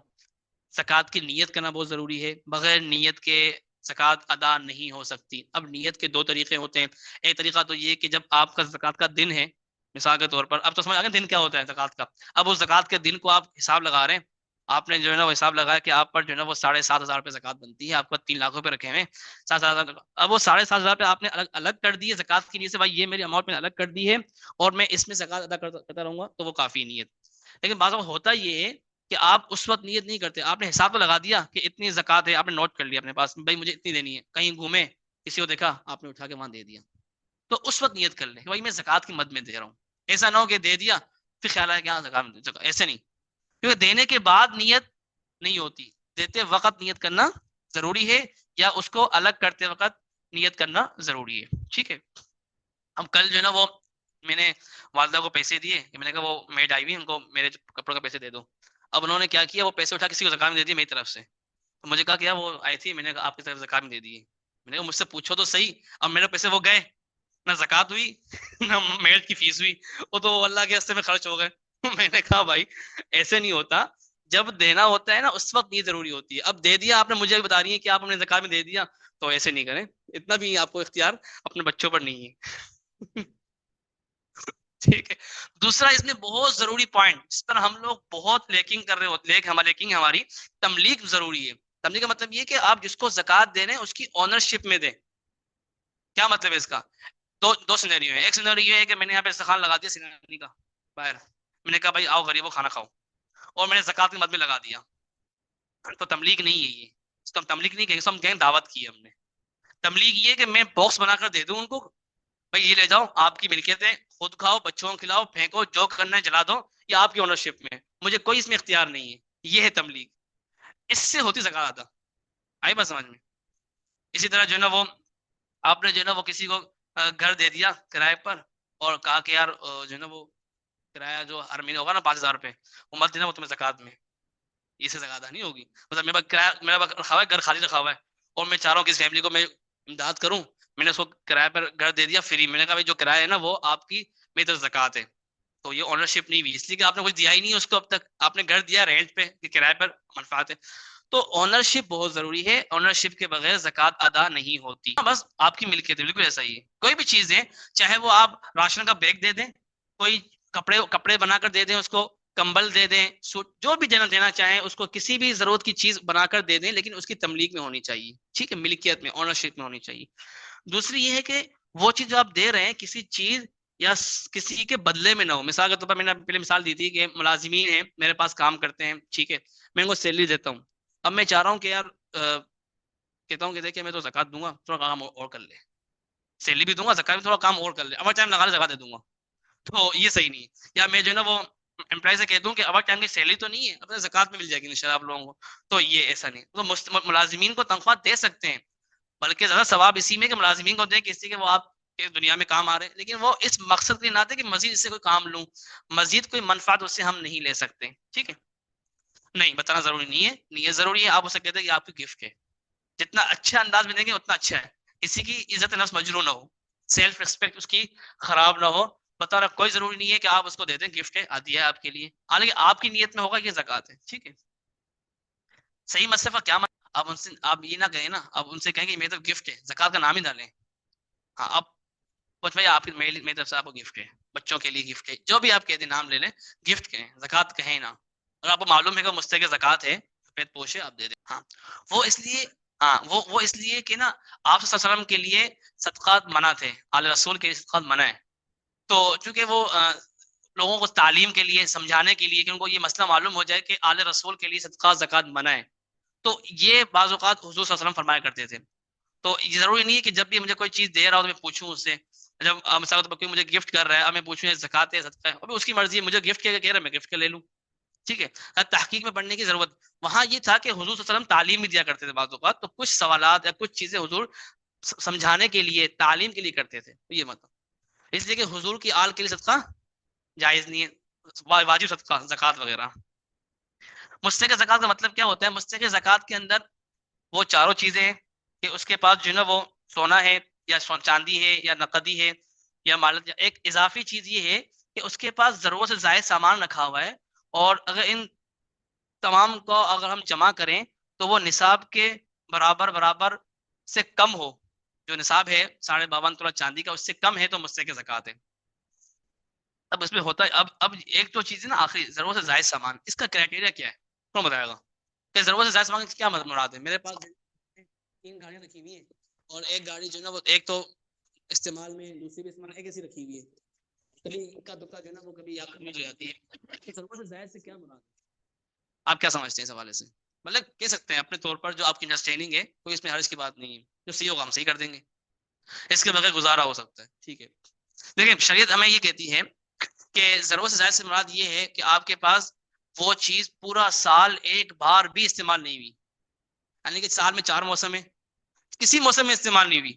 زکوٰۃ کی نیت کرنا بہت ضروری ہے، بغیر نیت کے زکوٰۃ ادا نہیں ہو سکتی. اب نیت کے 2 طریقے ہوتے ہیں. ایک طریقہ تو یہ کہ جب آپ کا زکوٰۃ کا دن ہے، مثال کے طور پر، اب تو سمجھ آ گیا دن کیا ہوتا ہے زکوٰۃ کا. اب اس زکوٰۃ کے دن کو آپ حساب لگا رہے ہیں، آپ نے جو ہے نا وہ حساب لگایا کہ آپ پر جو ہے نا وہ 7,500 روپے زکوٰۃ بنتی ہے، آپ کو 3 لاکھ روپے رکھے ہوئے 7,000. اب وہ 7,500 روپے آپ نے الگ کر دی ہے زکوٰۃ کی نیت سے، بھائی یہ میری اماؤنٹ میں الگ کر دی ہے اور میں اس میں زکوٰۃ ادا کرتا رہوں گا، تو وہ کافی نیت. لیکن بعض اوقات ہوتا یہ ہے کہ آپ اس وقت نیت نہیں کرتے، آپ نے حساب تو لگا دیا کہ اتنی زکوٰۃ ہے، آپ نے نوٹ کر لیا اپنے پاس، بھائی مجھے اتنی دینی ہے، کہیں گھومے کسی کو دیکھا آپ نے اٹھا کے وہاں دے دیا، تو اس وقت نیت کر لیں کہ بھائی میں زکوٰۃ کی مد میں دے رہا ہوں. ایسا نہ ہو کہ دے دیا پھر خیال ہے کہ ہاں زکوٰۃ، ایسے نہیں. کیونکہ دینے کے بعد نیت نہیں ہوتی، دیتے وقت نیت کرنا ضروری ہے، یا اس کو الگ کرتے وقت نیت کرنا ضروری ہے. ٹھیک ہے. اب کل جو ہے نا وہ میں نے والدہ کو پیسے دیے، میں نے کہا وہ میڈ آئی ہوئی ان کو میرے کپڑوں کا پیسے دے دو. اب انہوں نے کیا کیا، وہ پیسے اٹھا کسی کو زکوٰۃ میں دے دیے میری طرف سے. تو مجھے کہا کہ یار وہ آئی تھی، میں نے کہا آپ کی طرف زکوٰۃ میں دے دیے. میں نے کہا مجھ سے پوچھو تو صحیح، اب میرے پیسے وہ گئے، نہ زکوٰۃ ہوئی نہ میڈ کی فیس ہوئی، وہ تو اللہ کے راستے میں خرچ ہو گئے. میں نے کہا بھائی ایسے نہیں ہوتا، جب دینا ہوتا ہے نا اس وقت نہیں ضروری ہوتی ہے. اب دے دیا آپ نے، مجھے بھی بتا رہی ہے کہ آپ نے زکوٰۃ میں دے دیا، تو ایسے نہیں کریں. اتنا بھی آپ کو اختیار اپنے بچوں پر نہیں ہے. ٹھیک ہے. دوسرا اس میں بہت ضروری پوائنٹ، اس پر ہم لوگ بہت لیکنگ کر رہے ہوتے ہیں، لیکنگ ہماری تملیغ ضروری ہے. تملیغ کا مطلب یہ کہ آپ جس کو زکوٰۃ دے رہے ہیں اس کی اونرشپ میں دیں. کیا مطلب ہے اس کا؟ دو سینیریو ہے. ایک سینیریو یہ ہے کہ میں نے یہاں پہ استخوان لگا دیا سینیریو کا باہر، میں نے کہا بھائی آؤ غریبوں کھانا کھاؤ، اور میں نے زکوٰۃ کی مد میں لگا دیا، تو تملیغ نہیں ہے یہ. اس کو ہم تملیغ نہیں کہیں گے، ہم کہیں دعوت کی ہے ہم نے. تملیغ یہ کہ میں باکس بنا کر دے دوں ان کو، بھائی یہ لے جاؤ آپ کی ملکیت ہے، خود کھاؤ، بچوں کو کھلاؤ، پھینکو، جو کرنا ہے جلا دو، یہ آپ کی اونرشپ میں، مجھے کوئی اس میں اختیار نہیں ہے. یہ ہے تملیغ. اس سے ہوتی زکوٰۃ ادا. آئی بات سمجھ میں؟ اسی طرح جو ہے نا وہ آپ نے جو ہے نا وہ کسی کو گھر دے دیا کرائے پر، اور کہا کہ یار جو ہے نا وہ کرایہ جو ہر مہینے ہوگا نا 5,000 روپے، وہ مت دینا، وہ تمہیں زکوٰۃ میں. اس سے زکوٰۃ نہیں ہوگی. مطلب میرا کرایہ، میرا رکھا ہوا ہے، گھر خالی رکھا ہوا ہے، اور میں چاہ رہا ہوں کہ اس فیملی کو میں امداد کروں، میں نے اس کو کرایہ پر گھر دے دیا فری. میں نے کہا بھائی جو کرایہ ہے نا وہ آپ کی میری طرف زکوٰۃ ہے. تو یہ اونرشپ نہیں ہوئی، اس لیے کہ آپ نے کچھ دیا ہی نہیں اس کو اب تک. آپ نے گھر دیا رینٹ پہ کہ کرایہ پر منفعت ہے. تو اونرشپ بہت ضروری ہے، اونرشپ کے بغیر زکوٰۃ ادا نہیں ہوتی. بس آپ کی ملکیت ہے، بالکل ایسا ہی ہے. کوئی بھی چیز ہے، چاہے وہ آپ راشن کا بیگ دے دیں، کوئی کپڑے بنا کر دے دیں اس کو، کمبل دے دیں، سوٹ، جو بھی دینا چاہیں اس کو، کسی بھی ضرورت کی چیز بنا کر دے دیں، لیکن اس کی تملیغ میں ہونی چاہیے. ٹھیک ہے، ملکیت میں، اونرشپ میں ہونی چاہیے. دوسری یہ ہے کہ وہ چیز جو آپ دے رہے ہیں کسی چیز یا کسی کے بدلے میں نہ ہو. مثال کے طور پر میں نے پہلے مثال دی تھی کہ ملازمین ہیں میرے پاس کام کرتے ہیں، ٹھیک ہے، میں ان کو سیلری دیتا ہوں. اب میں چاہ رہا ہوں کہ یار کہتا ہوں کہ دیکھیں میں تو زکوٰۃ دوں گا، تھوڑا کام اور کر لے، سیلری بھی دوں گا، زکوٰۃ بھی تھوڑا کام اور کر لے، اوور ٹائم لگا لے، زکوٰۃ دے دوں گا. تو یہ صحیح نہیں ہے. یا میں جو ہے نا وہ امپلائی سے کہہ دوں کہ اوور ٹائم کی سیلری تو نہیں ہے، اپنے زکوٰۃ میں مل جائے گی انشاءاللہ آپ لوگوں کو. تو یہ ایسا نہیں. تو ملازمین کو تنخواہ دے سکتے ہیں، بلکہ زیادہ ثواب اسی میں کہ ملازمین کو دیں کہ اس سے کہ وہ آپ کے دنیا میں کام آ رہے ہیں، لیکن وہ اس مقصد کے لیے نہ دے کہ مزید اس سے کوئی کام لوں، مزید کوئی منفعت اس سے ہم نہیں لے سکتے. ٹھیک ہے، نہیں بتانا ضروری نہیں ہے، نیت ضروری ہے. آپ اسے کہتے ہیں کہ آپ کی گفٹ ہے، جتنا اچھا انداز میں دیں گے اتنا اچھا ہے. کسی کی عزت نفس مجروح نہ ہو، سیلف ریسپیکٹ اس کی خراب نہ ہو. بتانا کوئی ضروری نہیں ہے کہ آپ اس کو دے دیں، گفٹ ہے، عادی ہے آپ کے لیے، حالانکہ آپ کی نیت میں ہوگا کہ زکوٰۃ ہے. ٹھیک ہے. صحیح مصرف کا کیا مطلب؟ آپ ان سے آپ یہ نہ کہیں نا، آپ ان سے کہیں کہ میری طرف گفٹ ہے، زکوٰۃ کا نام ہی ڈالیں. ہاں آپ بس بھائی آپ کی میری طرف سے آپ کو گفٹ ہے، بچوں کے لیے گفٹ ہے، جو بھی آپ کہتے ہیں نام لے لیں، گفٹ کہیں، زکوٰۃ کہیں نا. اگر آپ کو معلوم ہے کہ مستحق زکوٰۃ ہے، سفید پوش ہے، آپ دے دیں. ہاں وہ اس لیے، ہاں وہ اس لیے کہ نا آپ صلی اللہ علیہ وسلم کے لیے صدقات منع تھے، آل رسول کے لیے صدقات منع ہے. تو چونکہ وہ لوگوں کو تعلیم کے لیے، سمجھانے کے لیے کہ ان کو یہ مسئلہ معلوم ہو جائے کہ آل رسول کے لیے صدقات زکوٰۃ منع ہے، تو یہ بعض اوقات حضور صلی اللہ علیہ وسلم فرمایا کرتے تھے. تو یہ ضروری نہیں ہے کہ جب بھی مجھے کوئی چیز دے رہا ہو تو میں پوچھوں اس سے. جب مثال کوئی مجھے گفٹ کر رہا ہے، اب میں پوچھوں یہ زکوٰۃ ہے، صدقہ ہے، ابھی اس کی مرضی ہے، مجھے گفٹ کیا کہہ رہا ہے، میں گفٹ کے لے لوں. ٹھیک ہے. تحقیق میں پڑھنے کی ضرورت وہاں یہ تھا کہ حضور صلی اللہ علیہ وسلم تعلیم بھی دیا کرتے تھے بعض اوقات، تو کچھ سوالات یا کچھ چیزیں حضور سمجھانے کے لیے، تعلیم کے لیے کرتے تھے. تو یہ مطلب اس لیے کہ حضور کی آل کے لیے صدقہ جائز نہیں ہے، واجب صدقہ زکوٰۃ وغیرہ. مستحق زکوٰۃ کا مطلب کیا ہوتا ہے؟ مستحق زکوٰۃ کے اندر وہ چاروں چیزیں کہ اس کے پاس جو ہے نا وہ سونا ہے یا چاندی ہے یا نقدی ہے یا مال. ایک اضافی چیز یہ ہے کہ اس کے پاس ضرورت سے زائد سامان رکھا ہوا ہے، اور اگر ان تمام کو اگر ہم جمع کریں تو وہ نصاب کے برابر سے کم ہو. جو نصاب ہے 52.5 تولہ چاندی کا، اس سے کم ہے تو مستحق زکوٰۃ ہے. اب اس میں ہوتا ہے اب ایک تو چیز ہے نا آخری، ضرورت سے زائد سامان. اس کا کرائٹیریا کیا ہے کون بتائے گا کہ ضرورت سے زائد سامان کی کیا مراد ہے؟ میرے پاس 3 گاڑیاں رکھی ہوئی ہیں اور ایک گاڑی جو ہے نا وہ ایک تو استعمال میں، دوسری بھی استعمال، ایک ایسی رکھی ہوئی ہے. کبھی اکا دکا جو ہے نا وہ کبھی یا کبھی جو جاتی ہے. کہ ضرورت سے زائد سے کیا مراد ہے؟ آپ کیا سمجھتے ہیں اس حوالے سے؟ مطلب کہہ سکتے ہیں اپنے طور پر جو آپ کی انڈرسٹینڈنگ ہے، کوئی اس میں حرج کی بات نہیں ہے. جو صحیح ہوگا ہم صحیح کر دیں گے، اس کے بغیر گزارا ہو سکتا ہے. ٹھیک ہے، دیکھیں شریعت ہمیں یہ کہتی ہے کہ ضرورت سے زائد سے مراد یہ ہے کہ آپ کے پاس وہ چیز پورا سال ایک بار بھی استعمال نہیں ہوئی. یعنی کہ سال میں 4 موسم ہے، کسی موسم میں استعمال نہیں ہوئی.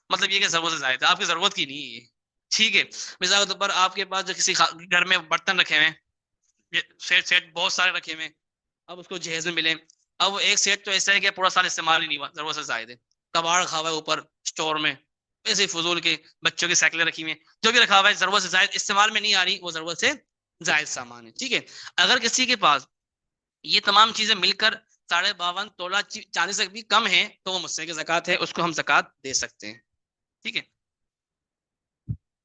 مطلب یہ کہ ضرورت سے زائد ہے، آپ کی ضرورت کی نہیں ہے. ٹھیک ہے، مثال کے طور پر آپ کے پاس جو کسی گھر میں برتن رکھے ہوئے ہیں، سیٹ بہت سارے رکھے ہوئے ہیں، اب اس کو جہیز میں ملے. اب وہ ایک سیٹ تو ایسا ہے کہ پورا سال استعمال ہی نہیں ہوا، ضرورت سے زائد ہے. کباڑ رکھا ہوا ہے اوپر اسٹور میں، ایسے ہی فضول کے بچوں کی سائیکلیں رکھی ہوئی ہیں، جو بھی رکھا ہوا ہے ضرورت سے زائد استعمال میں نہیں آ رہی، وہ ضرورت سے زائد سامان ہے. ٹھیک ہے، اگر کسی کے پاس یہ تمام چیزیں مل کر 52.5 تولہ چاندی سے بھی کم ہے تو وہ مستحق زکوٰۃ ہے، اس کو ہم زکوٰۃ دے سکتے ہیں. ٹھیک ہے،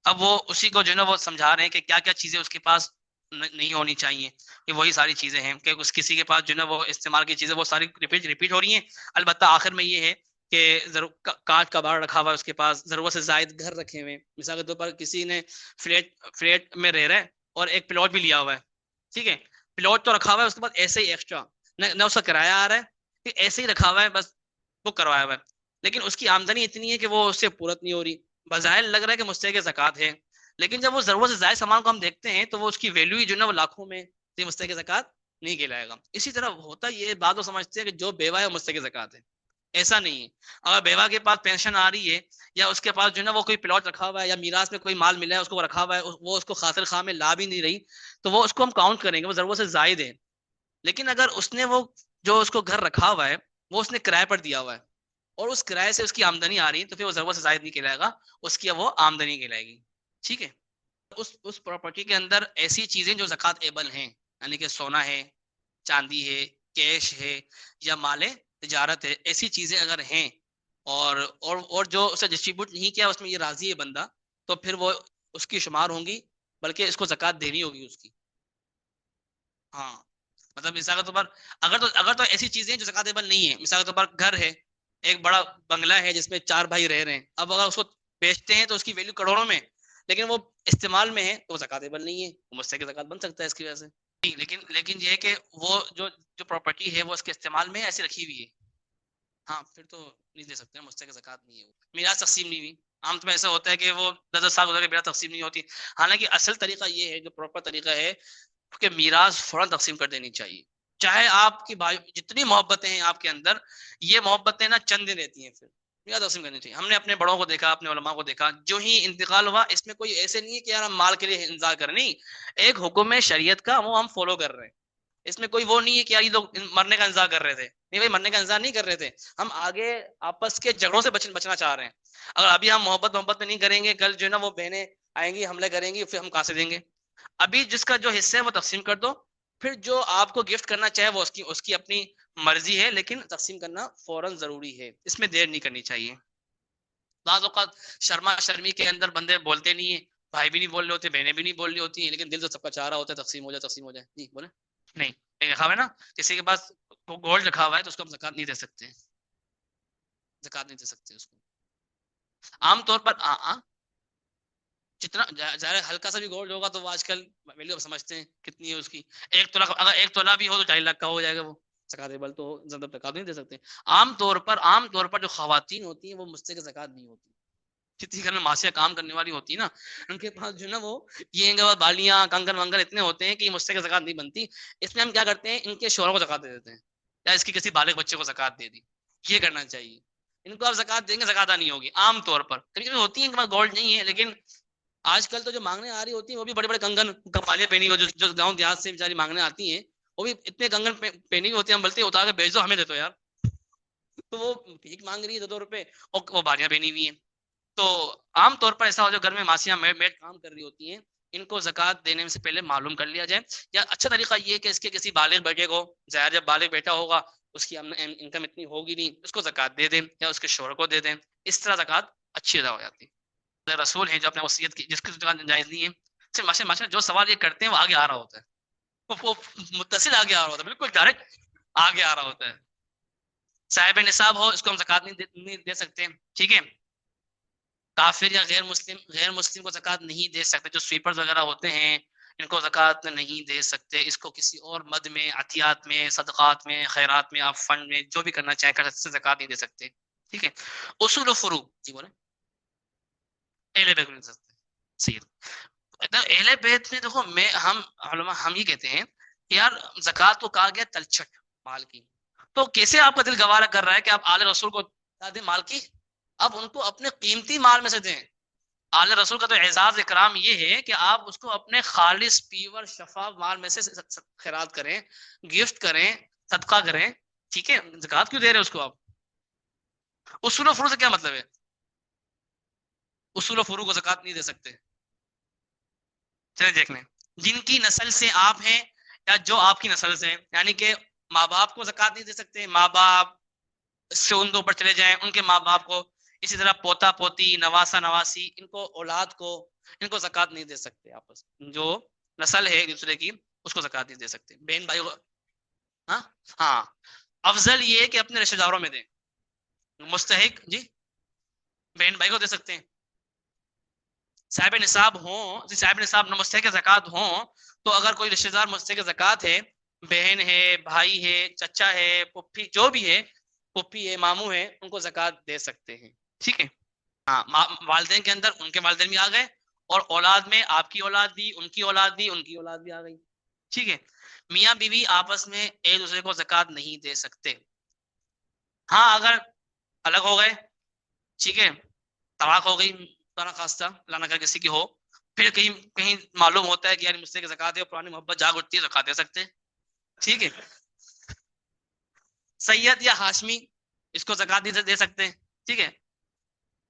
اب وہ اسی کو جو ہے نا وہ سمجھا رہے ہیں کہ کیا کیا چیزیں اس کے پاس نہیں ہونی چاہیے. کہ وہی ساری چیزیں ہیں کہ اس کسی کے پاس جو ہے نا وہ استعمال کی چیزیں وہ ساری ریپیٹ ہو رہی ہیں. البتہ آخر میں یہ ہے کہ کانچ کا بار رکھا ہوا ہے اس کے پاس، ضرورت سے زائد گھر رکھے ہوئے ہیں. مثال کے طور پر کسی نے فلیٹ میں رہ رہا ہے اور ایک پلاٹ بھی لیا ہوا ہے. ٹھیک ہے، پلاٹ تو رکھا ہوا ہے، اس کے بعد ایسے ہی ایکسٹرا نہ اس کا کرایہ آ رہا ہے کہ ایسے ہی رکھا ہوا ہے، بس بک کروایا ہوا ہے، لیکن اس کی آمدنی اتنی ہے کہ وہ اس سے پورت نہیں ہو رہی. بظاہر لگ رہا ہے کہ مستحق زکوٰۃ ہے، لیکن جب وہ ضرورت سے زائد سامان کو ہم دیکھتے ہیں تو وہ اس کی ویلیو ہی جو ہے نا وہ لاکھوں میں، تو مستحق زکوٰۃ نہیں کہلائے گا. اسی طرح ہوتا یہ بات وہ سمجھتے ہیں کہ جو بیوہ ہے وہ مستحق زکوٰۃ ہے. ایسا نہیں ہے. اگر بیوہ کے پاس پینشن آ رہی ہے یا اس کے پاس جو ہے نا وہ کوئی پلاٹ رکھا ہوا ہے یا میراث میں کوئی مال ملا ہے اس کو رکھا ہوا ہے، وہ اس کو خاطر خواہ میں لا بھی نہیں رہی، تو وہ اس کو ہم کاؤنٹ کریں گے، وہ ضرورت سے زائد ہے. لیکن اگر اس نے وہ جو اس کو گھر رکھا ہوا ہے وہ اس نے کرائے پر دیا ہوا ہے اور اس کرائے سے اس کی آمدنی آ رہی ہے، تو پھر وہ ضرورت سے زائد نہیں کہلائے گا، اس کی وہ آمدنی کہلائے گی. ٹھیک ہے، اس پراپرٹی کے اندر ایسی چیزیں جو زکوٰۃ ایبل ہیں، یعنی کہ سونا ہے، چاندی ہے، کیش ہے یا مال تجارت ہے، ایسی چیزیں اگر ہیں اور جو اسے ڈسٹریبیوٹ نہیں کیا اس میں یہ راضی ہے بندہ، تو پھر وہ اس کی شمار ہوں گی، بلکہ اس کو زکوٰۃ دینی ہوگی اس کی. ہاں، مطلب مثال کے طور پر اگر تو ایسی چیزیں جو زکوٰۃ ایبل نہیں ہے، مثال کے طور پر گھر ہے، ایک بڑا بنگلہ ہے جس میں 4 بھائی رہ رہے ہیں، اب اگر اس کو بیچتے ہیں تو اس کی ویلیو کروڑوں میں، لیکن وہ استعمال میں ہے تو وہ زکوٰۃ ایبل نہیں ہے، وہ مستحق زکوٰۃ بن سکتا ہے اس کی وجہ سے. لیکن یہ ہے کہ وہ جو پراپرٹی ہے وہ اس کے استعمال میں ایسی رکھی ہوئی ہے، ہاں پھر تو نہیں دے سکتے، مستحق زکوٰۃ نہیں ہے. وہ میراث تقسیم نہیں ہوئی، عام طور میں ایسا ہوتا ہے کہ وہ 10 سال گزر کے میراث تقسیم نہیں ہوتی. حالانکہ اصل طریقہ یہ ہے، جو پراپر طریقہ ہے کہ میراث فوراً تقسیم کر دینی چاہیے. چاہے آپ کی بھائی جتنی محبتیں ہیں آپ کے اندر، یہ محبتیں نا چند دن رہتی ہیں، پھر میراث تقسیم کرنی چاہیے. ہم نے اپنے بڑوں کو دیکھا، اپنے علماء کو دیکھا، جو ہی انتقال ہوا اس میں کوئی ایسے نہیں ہے کہ یار ہم مال کے لیے انتظار کریں، نہیں، ایک حکم ہے شریعت کا وہ ہم فالو کر رہے ہیں. اس میں کوئی وہ نہیں ہے کہ یار یہ لوگ مرنے کا انتظار کر رہے تھے، نہیں بھائی، مرنے کا انتظار نہیں کر رہے تھے، ہم آگے آپس کے جھگڑوں سے بچنا چاہ رہے ہیں. اگر ابھی ہم محبت میں نہیں کریں گے، کل جو ہے نا وہ بہنیں آئیں گی، حملے کریں گی، پھر ہم کہاں سے دیں گے؟ ابھی جس کا جو حصہ ہے وہ تقسیم کر دو، پھر جو آپ کو گفٹ کرنا چاہے وہ اس کی اپنی مرضی ہے، لیکن تقسیم کرنا فوراً ضروری ہے، اس میں دیر نہیں کرنی چاہیے. بعض اوقات شرما شرمی کے اندر بندے بولتے نہیں ہیں، بھائی بھی نہیں بول رہے ہوتے، بہنیں بھی نہیں بول رہی ہوتی ہیں، لیکن دل تو سب کا چاہ رہا ہوتا ہے تقسیم ہو جائے، تقسیم ہو جائے. جی بولے. نہیں، رکھا ہوا ہے نا، کسی کے پاس گولڈ رکھا ہوا ہے تو اس کو ہم زکوٰۃ نہیں دے سکتے، زکوٰۃ نہیں دے سکتے اس کو. عام طور پر جتنا ظاہر ہلکا سا بھی گولڈ ہوگا تو وہ آج کل ویلیو سمجھتے ہیں کتنی ہے اس کی. 1 تولہ اگر 1 تولہ بھی ہو تو 2.5 لاکھ کا ہو جائے گا، وہ زکوٰۃ ایبل تو زیادہ زکوٰۃ نہیں دے سکتے. عام طور پر جو خواتین ہوتی ہیں وہ مستحق زکوٰۃ نہیں ہوتی. جتنی گھر میں معاشیہ کام کرنے والی ہوتی ہے نا، ان کے پاس جو ہے نا وہ یہ بالیاں کنگن ونگن اتنے ہوتے ہیں کہ یہ مستحق زکوٰۃ نہیں بنتی. اس میں ہم کیا کرتے ہیں، ان کے شوہروں کو زکوٰۃ دے دیتے ہیں، یا اس کی کسی بالغ بچے کو زکوٰۃ دے دی. یہ کرنا چاہیے. ان کو آپ زکوٰۃ دیں گے زکوٰۃ نہیں ہوگی. عام طور پر کبھی کبھی ہوتی ہیں ان کے پاس گولڈ نہیں ہے، لیکن آج کل تو جو مانگنے آ رہی ہوتی ہیں وہ بھی بڑے بڑے کنگن کپالیاں پہنی ہوئی، جو گاؤں دیہات سے بیچاری مانگنے آتی ہیں وہ بھی اتنے کنگن پہنی ہوتی ہیں، ہم بولتے ہیں اتار کے بیچ دو، ہمیں دے دو یار. تو وہ بھیک مانگ رہی ہے 2 روپے اور وہ باریاں پہنی ہوئی ہیں. تو عام طور پر ایسا ہو جو گھر میں ماسیاں میڈ کام کر رہی ہوتی ہیں, ان کو زکوٰۃ دینے سے پہلے معلوم کر لیا جائے. یا اچھا طریقہ یہ ہے کہ اس کے کسی بالغ بیٹے کو, ظاہر جب بالغ بیٹا ہوگا اس کی انکم اتنی ہوگی نہیں, اس کو زکوٰۃ دے دیں یا اس کے شوہر کو دے دیں. اس طرح زکوٰۃ اچھی ادا ہو جاتی ہے. رسول ہیں جو اپنے وصیت کی, جس کی زکوٰۃ جائز نہیں ہے, صرف ماشاء جو سوال یہ کرتے ہیں وہ آگے آ رہا ہوتا ہے, وہ متصل آگے آ رہا ہوتا ہے, بالکل ڈائریکٹ آگے آ رہا ہوتا ہے. صاحب نصاب ہو اس کو ہم زکوٰۃ نہیں دے سکتے, ٹھیک ہے. کافر یا غیر مسلم کو زکوٰۃ نہیں دے سکتے. جو سویپرز وغیرہ ہوتے ہیں ان کو زکوٰۃ نہیں دے سکتے. اس کو کسی اور مد میں, عطیات میں, صدقات میں, خیرات میں, آپ فنڈ میں جو بھی کرنا چاہیں کر سکتے, زکوٰۃ نہیں دے سکتے, ٹھیک ہے. اصول و فروع, جی بولیں. اہل بیت نہیں دے سکتے, سید. اہل بیت میں دیکھو, ہم علماء ہم یہ کہتے ہیں کہ یار زکوٰۃ کو کہا گیا تلچھٹ مال کی, تو کیسے آپ کا دل گوارا کر رہا ہے کہ آپ آل رسول کو دیں مال کی؟ اب ان کو اپنے قیمتی مال میں سے دیں. آل رسول کا تو اعزاز اکرام یہ ہے کہ آپ اس کو اپنے خالص پیور شفاف مال میں سے خیرات کریں, گفٹ کریں, صدقہ کریں, ٹھیک ہے. زکوٰۃ کیوں دے رہے ہیں اس کو آپ؟ اصول و فروع سے کیا مطلب ہے؟ اصول و فروع کو زکوٰۃ نہیں دے سکتے. چلے دیکھ لیں, جن کی نسل سے آپ ہیں یا جو آپ کی نسل سے, یعنی کہ ماں باپ کو زکوٰۃ نہیں دے سکتے, ماں باپ سے ان کے اوپر چلے جائیں, ان کے ماں باپ کو, اسی طرح پوتا پوتی, نواسا نواسی, ان کو اولاد کو, ان کو زکوٰۃ نہیں دے سکتے. آپس جو نسل ہے ایک دوسرے کی اس کو زکوٰۃ نہیں دے سکتے. بہن بھائی کو ہاں ہاں افضل یہ ہے کہ اپنے رشتہ داروں میں دیں. مستحق جی بہن بھائی کو دے سکتے ہیں. صاحب نصاب ہوں, صاحب نصاب مستحق زکوٰۃ ہوں, تو اگر کوئی رشتہ دار مستحق زکوٰۃ ہے, بہن ہے, بھائی ہے, چچا ہے, پھپھی جو بھی ہے, پھپھی ہے, ماموں ہے, ان کو زکوٰۃ دے سکتے ہیں, ٹھیک ہے. ہاں والدین کے اندر ان کے والدین بھی آ گئے, اور اولاد میں آپ کی اولاد بھی, ان کی اولاد بھی, ان کی اولاد بھی آ گئی, ٹھیک ہے. میاں بیوی آپس میں ایک دوسرے کو زکوٰۃ نہیں دے سکتے. ہاں اگر الگ ہو گئے, ٹھیک ہے, طلاق ہو گئی, خاصہ اللہ نہ کرے کسی کی ہو, پھر کہیں کہیں معلوم ہوتا ہے کہ یار مجھ سے زکوٰۃ ہے, پرانی محبت جاگ اٹھتی ہے, زکوٰۃ دے سکتے ہیں, ٹھیک ہے. سید یا ہاشمی اس کو زکوٰۃ نہیں دے سکتے, ٹھیک ہے.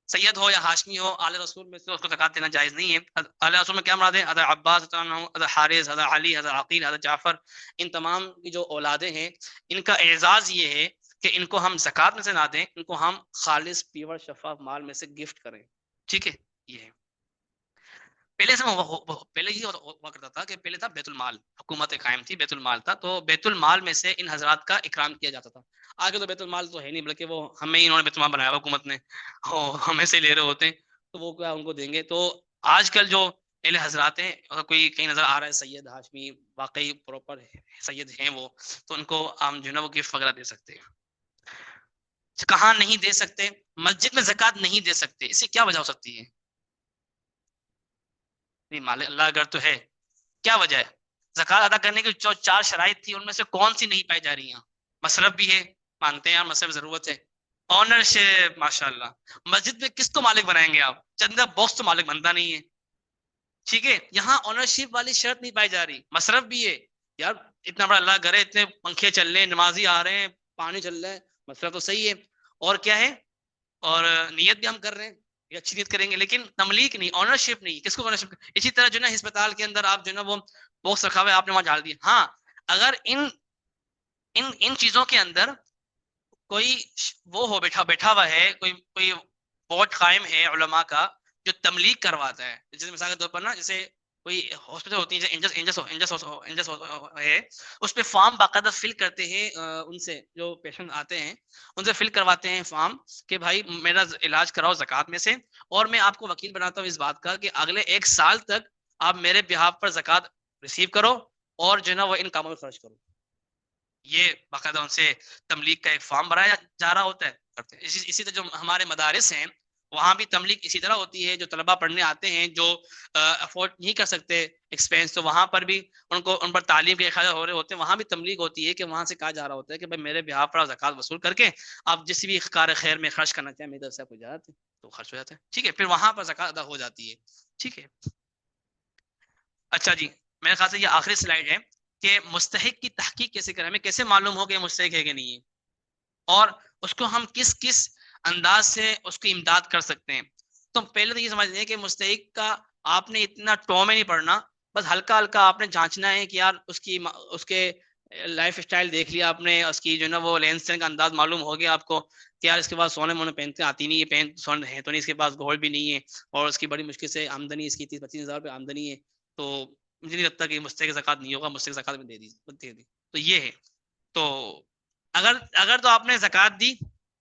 سید ہو یا ہاشمی ہو, آل رسول میں سے اس کو زکوٰۃ دینا جائز نہیں ہے. آل رسول میں کیا مراد ہے؟ حضرت عباس, حضرت حارث, حضرت علی, حضرت عقیل, حضرت جعفر, ان تمام کی جو اولادیں ہیں, ان کا اعزاز یہ ہے کہ ان کو ہم زکوٰۃ میں سے نہ دیں, ان کو ہم خالص پیور شفاف مال میں سے گفٹ کریں, ٹھیک ہے. یہ ہے پہلے سے پہلے ہی ہوا کرتا تھا کہ پہلے تھا بیت المال, حکومت قائم تھی, بیت المال تھا, تو بیت المال میں سے ان حضرات کا اکرام کیا جاتا تھا. آگے تو بیت المال تو ہے نہیں, بلکہ وہ ہمیں ہی انہوں نے بیت المال بنایا حکومت نے, ہمیں سے لے رہے ہوتے ہیں, تو وہ کیا ان کو دیں گے. تو آج کل جو اہل حضرات ہیں, اگر کوئی کہیں نظر آ رہا ہے سید ہاشمی واقعی پراپر سید ہیں وہ, تو ان کو ہم جو ہے نا وہ گفٹ وغیرہ دے سکتے ہیں. کہاں نہیں دے سکتے؟ مسجد میں زکوٰۃ نہیں دے سکتے. اس سے کیا وجہ ہو سکتی ہے؟ مال اللہ اگر تو ہے, کیا وجہ ہے؟ زکوٰۃ ادا کرنے کی جو 4 شرائط تھی ان میں سے کون سی نہیں پائی جا رہی ہیں؟ مصرف بھی ہے, مانتے ہیں مصرف ضرورت ہے. آنرشپ, ماشاء اللہ. مسجد میں کس کو مالک بنائیں گے آپ؟ چندہ باکس تو مالک بنتا نہیں ہے, ٹھیک ہے. یہاں آنرشپ والی شرط نہیں پائی جا رہی. مصرف بھی ہے, یار اتنا بڑا اللہ گھر ہے, اتنے پنکھے چل رہے ہیں, نمازی آ رہے ہیں, پانی چل رہا ہے, مصرف تو صحیح ہے. اور کیا ہے؟ اور نیت بھی ہم کر رہے ہیں, یہ اچھی نیت کریں گے, لیکن تملیک نہیں, آنرشپ نہیں. کس کو آنرشپ؟ اسی طرح جو ہے نا ہسپتال کے اندر آپ جو ہے نا وہ باکس رکھا ہوا ہے, آپ نے وہاں ڈال دیا. ہاں اگر ان چیزوں کے اندر کوئی وہ ہو بیٹھا ہوا ہے, کوئی بورڈ قائم ہے علماء کا جو تملیغ کرواتا ہے, جیسے مثال کے طور پر نا, جیسے کوئی ہاسپٹل ہوتی ہے انجس ہے, اس پہ فارم باقاعدہ فل کرتے ہیں, ان سے جو پیشنٹ آتے ہیں ان سے فل کرواتے ہیں فارم کہ بھائی میرا علاج کراؤ زکوٰۃ میں سے, اور میں آپ کو وکیل بناتا ہوں اس بات کا کہ اگلے 1 سال تک آپ میرے بہاف پر زکوٰۃ ریسیو کرو, اور جو ہے نا وہ ان کاموں میں خرچ کرو. یہ باقاعدہ ان سے تملیغ کا ایک فارم بھرایا جا رہا ہوتا ہے. اسی طرح جو ہمارے مدارس ہیں وہاں بھی تملیغ اسی طرح ہوتی ہے. جو طلبہ پڑھنے آتے ہیں جو افورڈ نہیں کر سکتے ایکسپینس, تو وہاں پر بھی ان پر تعلیم کے اخراجات ہو رہے ہوتے ہیں, وہاں بھی تملیغ ہوتی ہے کہ وہاں سے کہا جا رہا ہوتا ہے کہ بھائی میرے بہاف پر زکوٰۃ وصول کر کے آپ جس بھی کار خیر میں خرچ کرنا چاہیں میری طرف سے آپ کو اجازت ہے, تو خرچ ہو جاتا ہے, ٹھیک ہے. پھر وہاں پر زکوٰۃ ادا ہو جاتی ہے, ٹھیک ہے. اچھا جی, میرے خیال سے یہ آخری سلائیڈ ہے کہ مستحق کی تحقیق کیسے کریں, ہمیں کیسے معلوم ہو کہ مستحق ہے کہ نہیں ہے؟ اور اس کو ہم کس کس انداز سے اس کی امداد کر سکتے ہیں. تو پہلے تو یہ سمجھ لیں کہ مستحق کا آپ نے اتنا ٹو میں نہیں پڑھنا, بس ہلکا ہلکا آپ نے جانچنا ہے کہ یار اس کے لائف اسٹائل دیکھ لیا آپ نے, اس کی جو ہے نا وہ لین سین کا انداز معلوم ہو گیا آپ کو کہ یار اس کے پاس سونے مونے پہنتے آتی نہیں ہے, پہن سونے ہے تو نہیں, اس کے پاس گولڈ بھی نہیں ہے, اور اس کی بڑی مشکل سے آمدنی اس کی 30-25 ہزار روپے آمدنی ہے, تو مجھے نہیں لگتا کہ مستحق زکوٰۃ نہیں ہوگا, مستحق زکوٰۃ میں دے دی. تو یہ ہے. تو اگر تو آپ نے زکوٰۃ دی,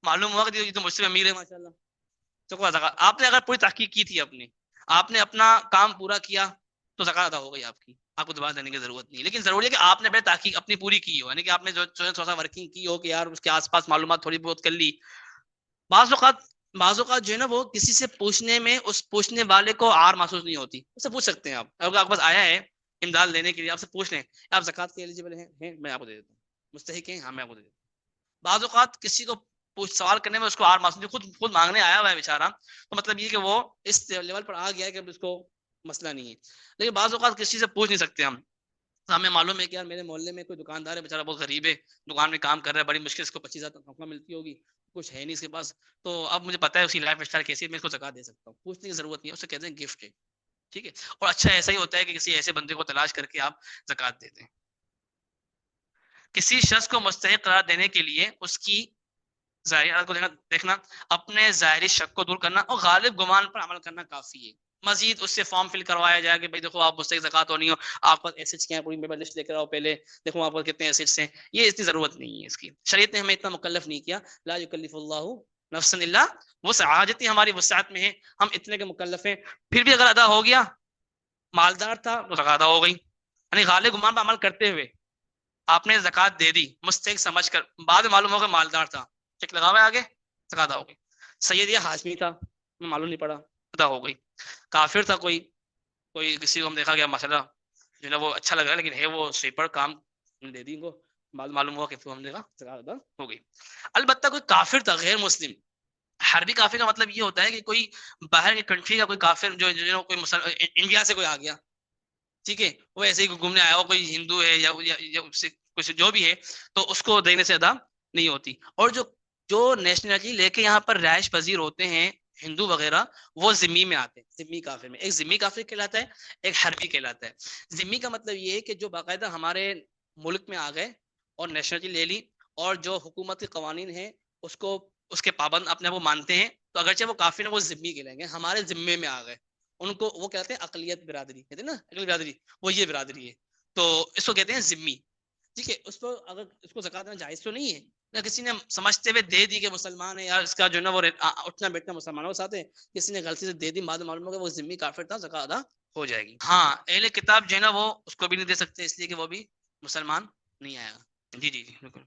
معلوم ہوا کہ یہ تو مجھ سے امیر ہے ماشاء اللہ, تو کوئی زکوٰۃ آپ نے اگر پوری تحقیق کی تھی اپنی, آپ نے اپنا کام پورا کیا, تو زکوٰۃ ادا ہو گئی آپ کی, آپ کو دوبارہ دینے کی ضرورت نہیں. لیکن ضروری ہے کہ آپ نے پہلے تحقیق اپنی پوری کی ہو, یعنی کہ آپ نے جو تھوڑا سا ورکنگ کی ہو کہ یار اس کے آس پاس معلومات تھوڑی بہت کر لی. بعض اوقات جو ہے نا وہ کسی سے پوچھنے میں اس پوچھنے والے کو آر محسوس نہیں ہوتی, اس سے پوچھ سکتے ہیں آپ, اگر آپ کے پاس آیا ہے امداد لینے کے لیے, آپ سے پوچھ لیں آپ زکوٰۃ کے ایلیجیبل ہیں, میں آپ کو دے دیتا ہوں, مستحق ہیں, ہاں میں آپ کو دے دیتا ہوں. بعض اوقات کسی کو سوال کرنے میں اس کو آر محسوس نہیں, خود مانگنے آیا ہوا ہے بیچارہ, تو مطلب یہ کہ وہ اس لیول پر آ گیا ہے کہ اب اس کو مسئلہ نہیں ہے. لیکن بعض اوقات کسی سے پوچھ نہیں سکتے ہم, ہمیں معلوم ہے کہ یار میرے محلے میں کوئی دکاندار ہے بیچارہ بہت غریب ہے, دکان میں کام کر رہا ہے, بڑی مشکل اس کو 25,000 تنخواہ ملتی ہوگی, کچھ ہے نہیں اس کے پاس, تو اب مجھے پتا ہے اس کی لائف اسٹائل کیسی ہے, میں اس کو زکوٰۃ دے سکتا ہوں, پوچھنے کی ضرورت نہیں ہے, اسے کہتے ہیں گفٹ ہے. ٹھیک ہے, اور اچھا ایسا ہی ہوتا ہے کہ کسی ایسے بندے کو تلاش کر کے آپ زکوٰۃ دیتے ہیں. کسی شخص کو مستحق قرار دینے کے لیے اس کی ظاہری حالت کو دیکھنا, اپنے ظاہری شک کو دور کرنا, اور غالب گمان پر عمل کرنا کافی ہے. مزید اس سے فارم فل کروایا جائے کہ بھائی دیکھو آپ مستحق زکوٰۃ ہونی ہو, آپ کا ایسیٹس کیا ہیں, پوری پیپر لسٹ لے کر آؤ پہلے, دیکھو آپ کو کتنے ایسیٹس ہیں. یہ اتنی ضرورت نہیں ہے اس کی, شریعت نے ہمیں اتنا مکلف نہیں کیا, لا یکلف اللہ نفسا الا وسعہا, جتنی ہماری وسعت میں ہے ہم اتنے کے مکلف ہیں. پھر بھی اگر ادا ہو گیا, مالدار تھا تو زکوٰۃ ادا ہو گئی, یعنی غالب گمان پر عمل کرتے ہوئے آپ نے زکوٰۃ دے دی مستحق سمجھ کر, بعد میں معلوم ہوگا مالدار تھا, چیک لگا ہوا ہے آگے, زکوٰۃ ادا ہو گئی. سید یا ہاشمی تھا, معلوم نہیں پڑا, ادا ہو گئی. کافر تھا کوئی کسی کو ہم دیکھا گیا مسئلہ جو نا وہ اچھا لگ رہا ہے لیکن ہے وہ سویپر, کام دے دی ان کو, بعد معلوم ہوا کہ ہم دیکھا زکوٰۃ ادا ہو گئی. البتہ کوئی کافر تھا غیر مسلم, حربی کافر کا مطلب یہ ہوتا ہے کہ کوئی باہر کی کنٹری کا کوئی کافر جو کوئی انڈیا سے کوئی آ گیا, ٹھیک ہے, وہ ایسے ہی گھومنے آیا ہو, کوئی ہندو ہے یا کچھ جو بھی ہے, تو اس کو دینے سے ادا نہیں ہوتی. اور جو نیشنلٹی لے کے یہاں پر رہائش پذیر ہوتے ہیں ہندو وغیرہ, وہ ذمی میں آتے ہیں. ذمی کافر میں ایک ذمی کافر کہلاتا ہے, ایک حربی کہلاتا ہے. ذمی کا مطلب یہ ہے کہ جو باقاعدہ ہمارے ملک میں آ گئے اور نیشنلٹی لے لی, اور جو حکومتی قوانین ہیں اس کے پابند اپنے آپ کو مانتے ہیں, تو اگرچہ وہ کافر ہیں وہ ذمی کہلائیں گے, ہمارے ذمے میں آ گئے, ان کو وہ کہتے ہیں اقلیت برادری, کہتے ہیں نا اقلیت برادری, وہ یہ برادری ہے, تو اس کو کہتے ہیں ذمی. ٹھیک ہے, اس کو اگر اس کو زکوٰۃ دینا جائز تو نہیں ہے, یا کسی نے سمجھتے ہوئے دے دی کہ مسلمان ہے یار, اس کا جو ہے نا وہ اٹھنا بیٹھنا مسلمانوں کے ساتھ ہے, کسی نے غلطی سے دے دی, بعد معلوم ہوگا وہ ذمی کافر تھا, زکوٰۃ ادا ہو جائے گی. ہاں اہل کتاب جو ہے نا وہ اس کو بھی نہیں دے سکتے, اس لیے کہ وہ بھی مسلمان نہیں آئے گا. جی جی جی بالکل.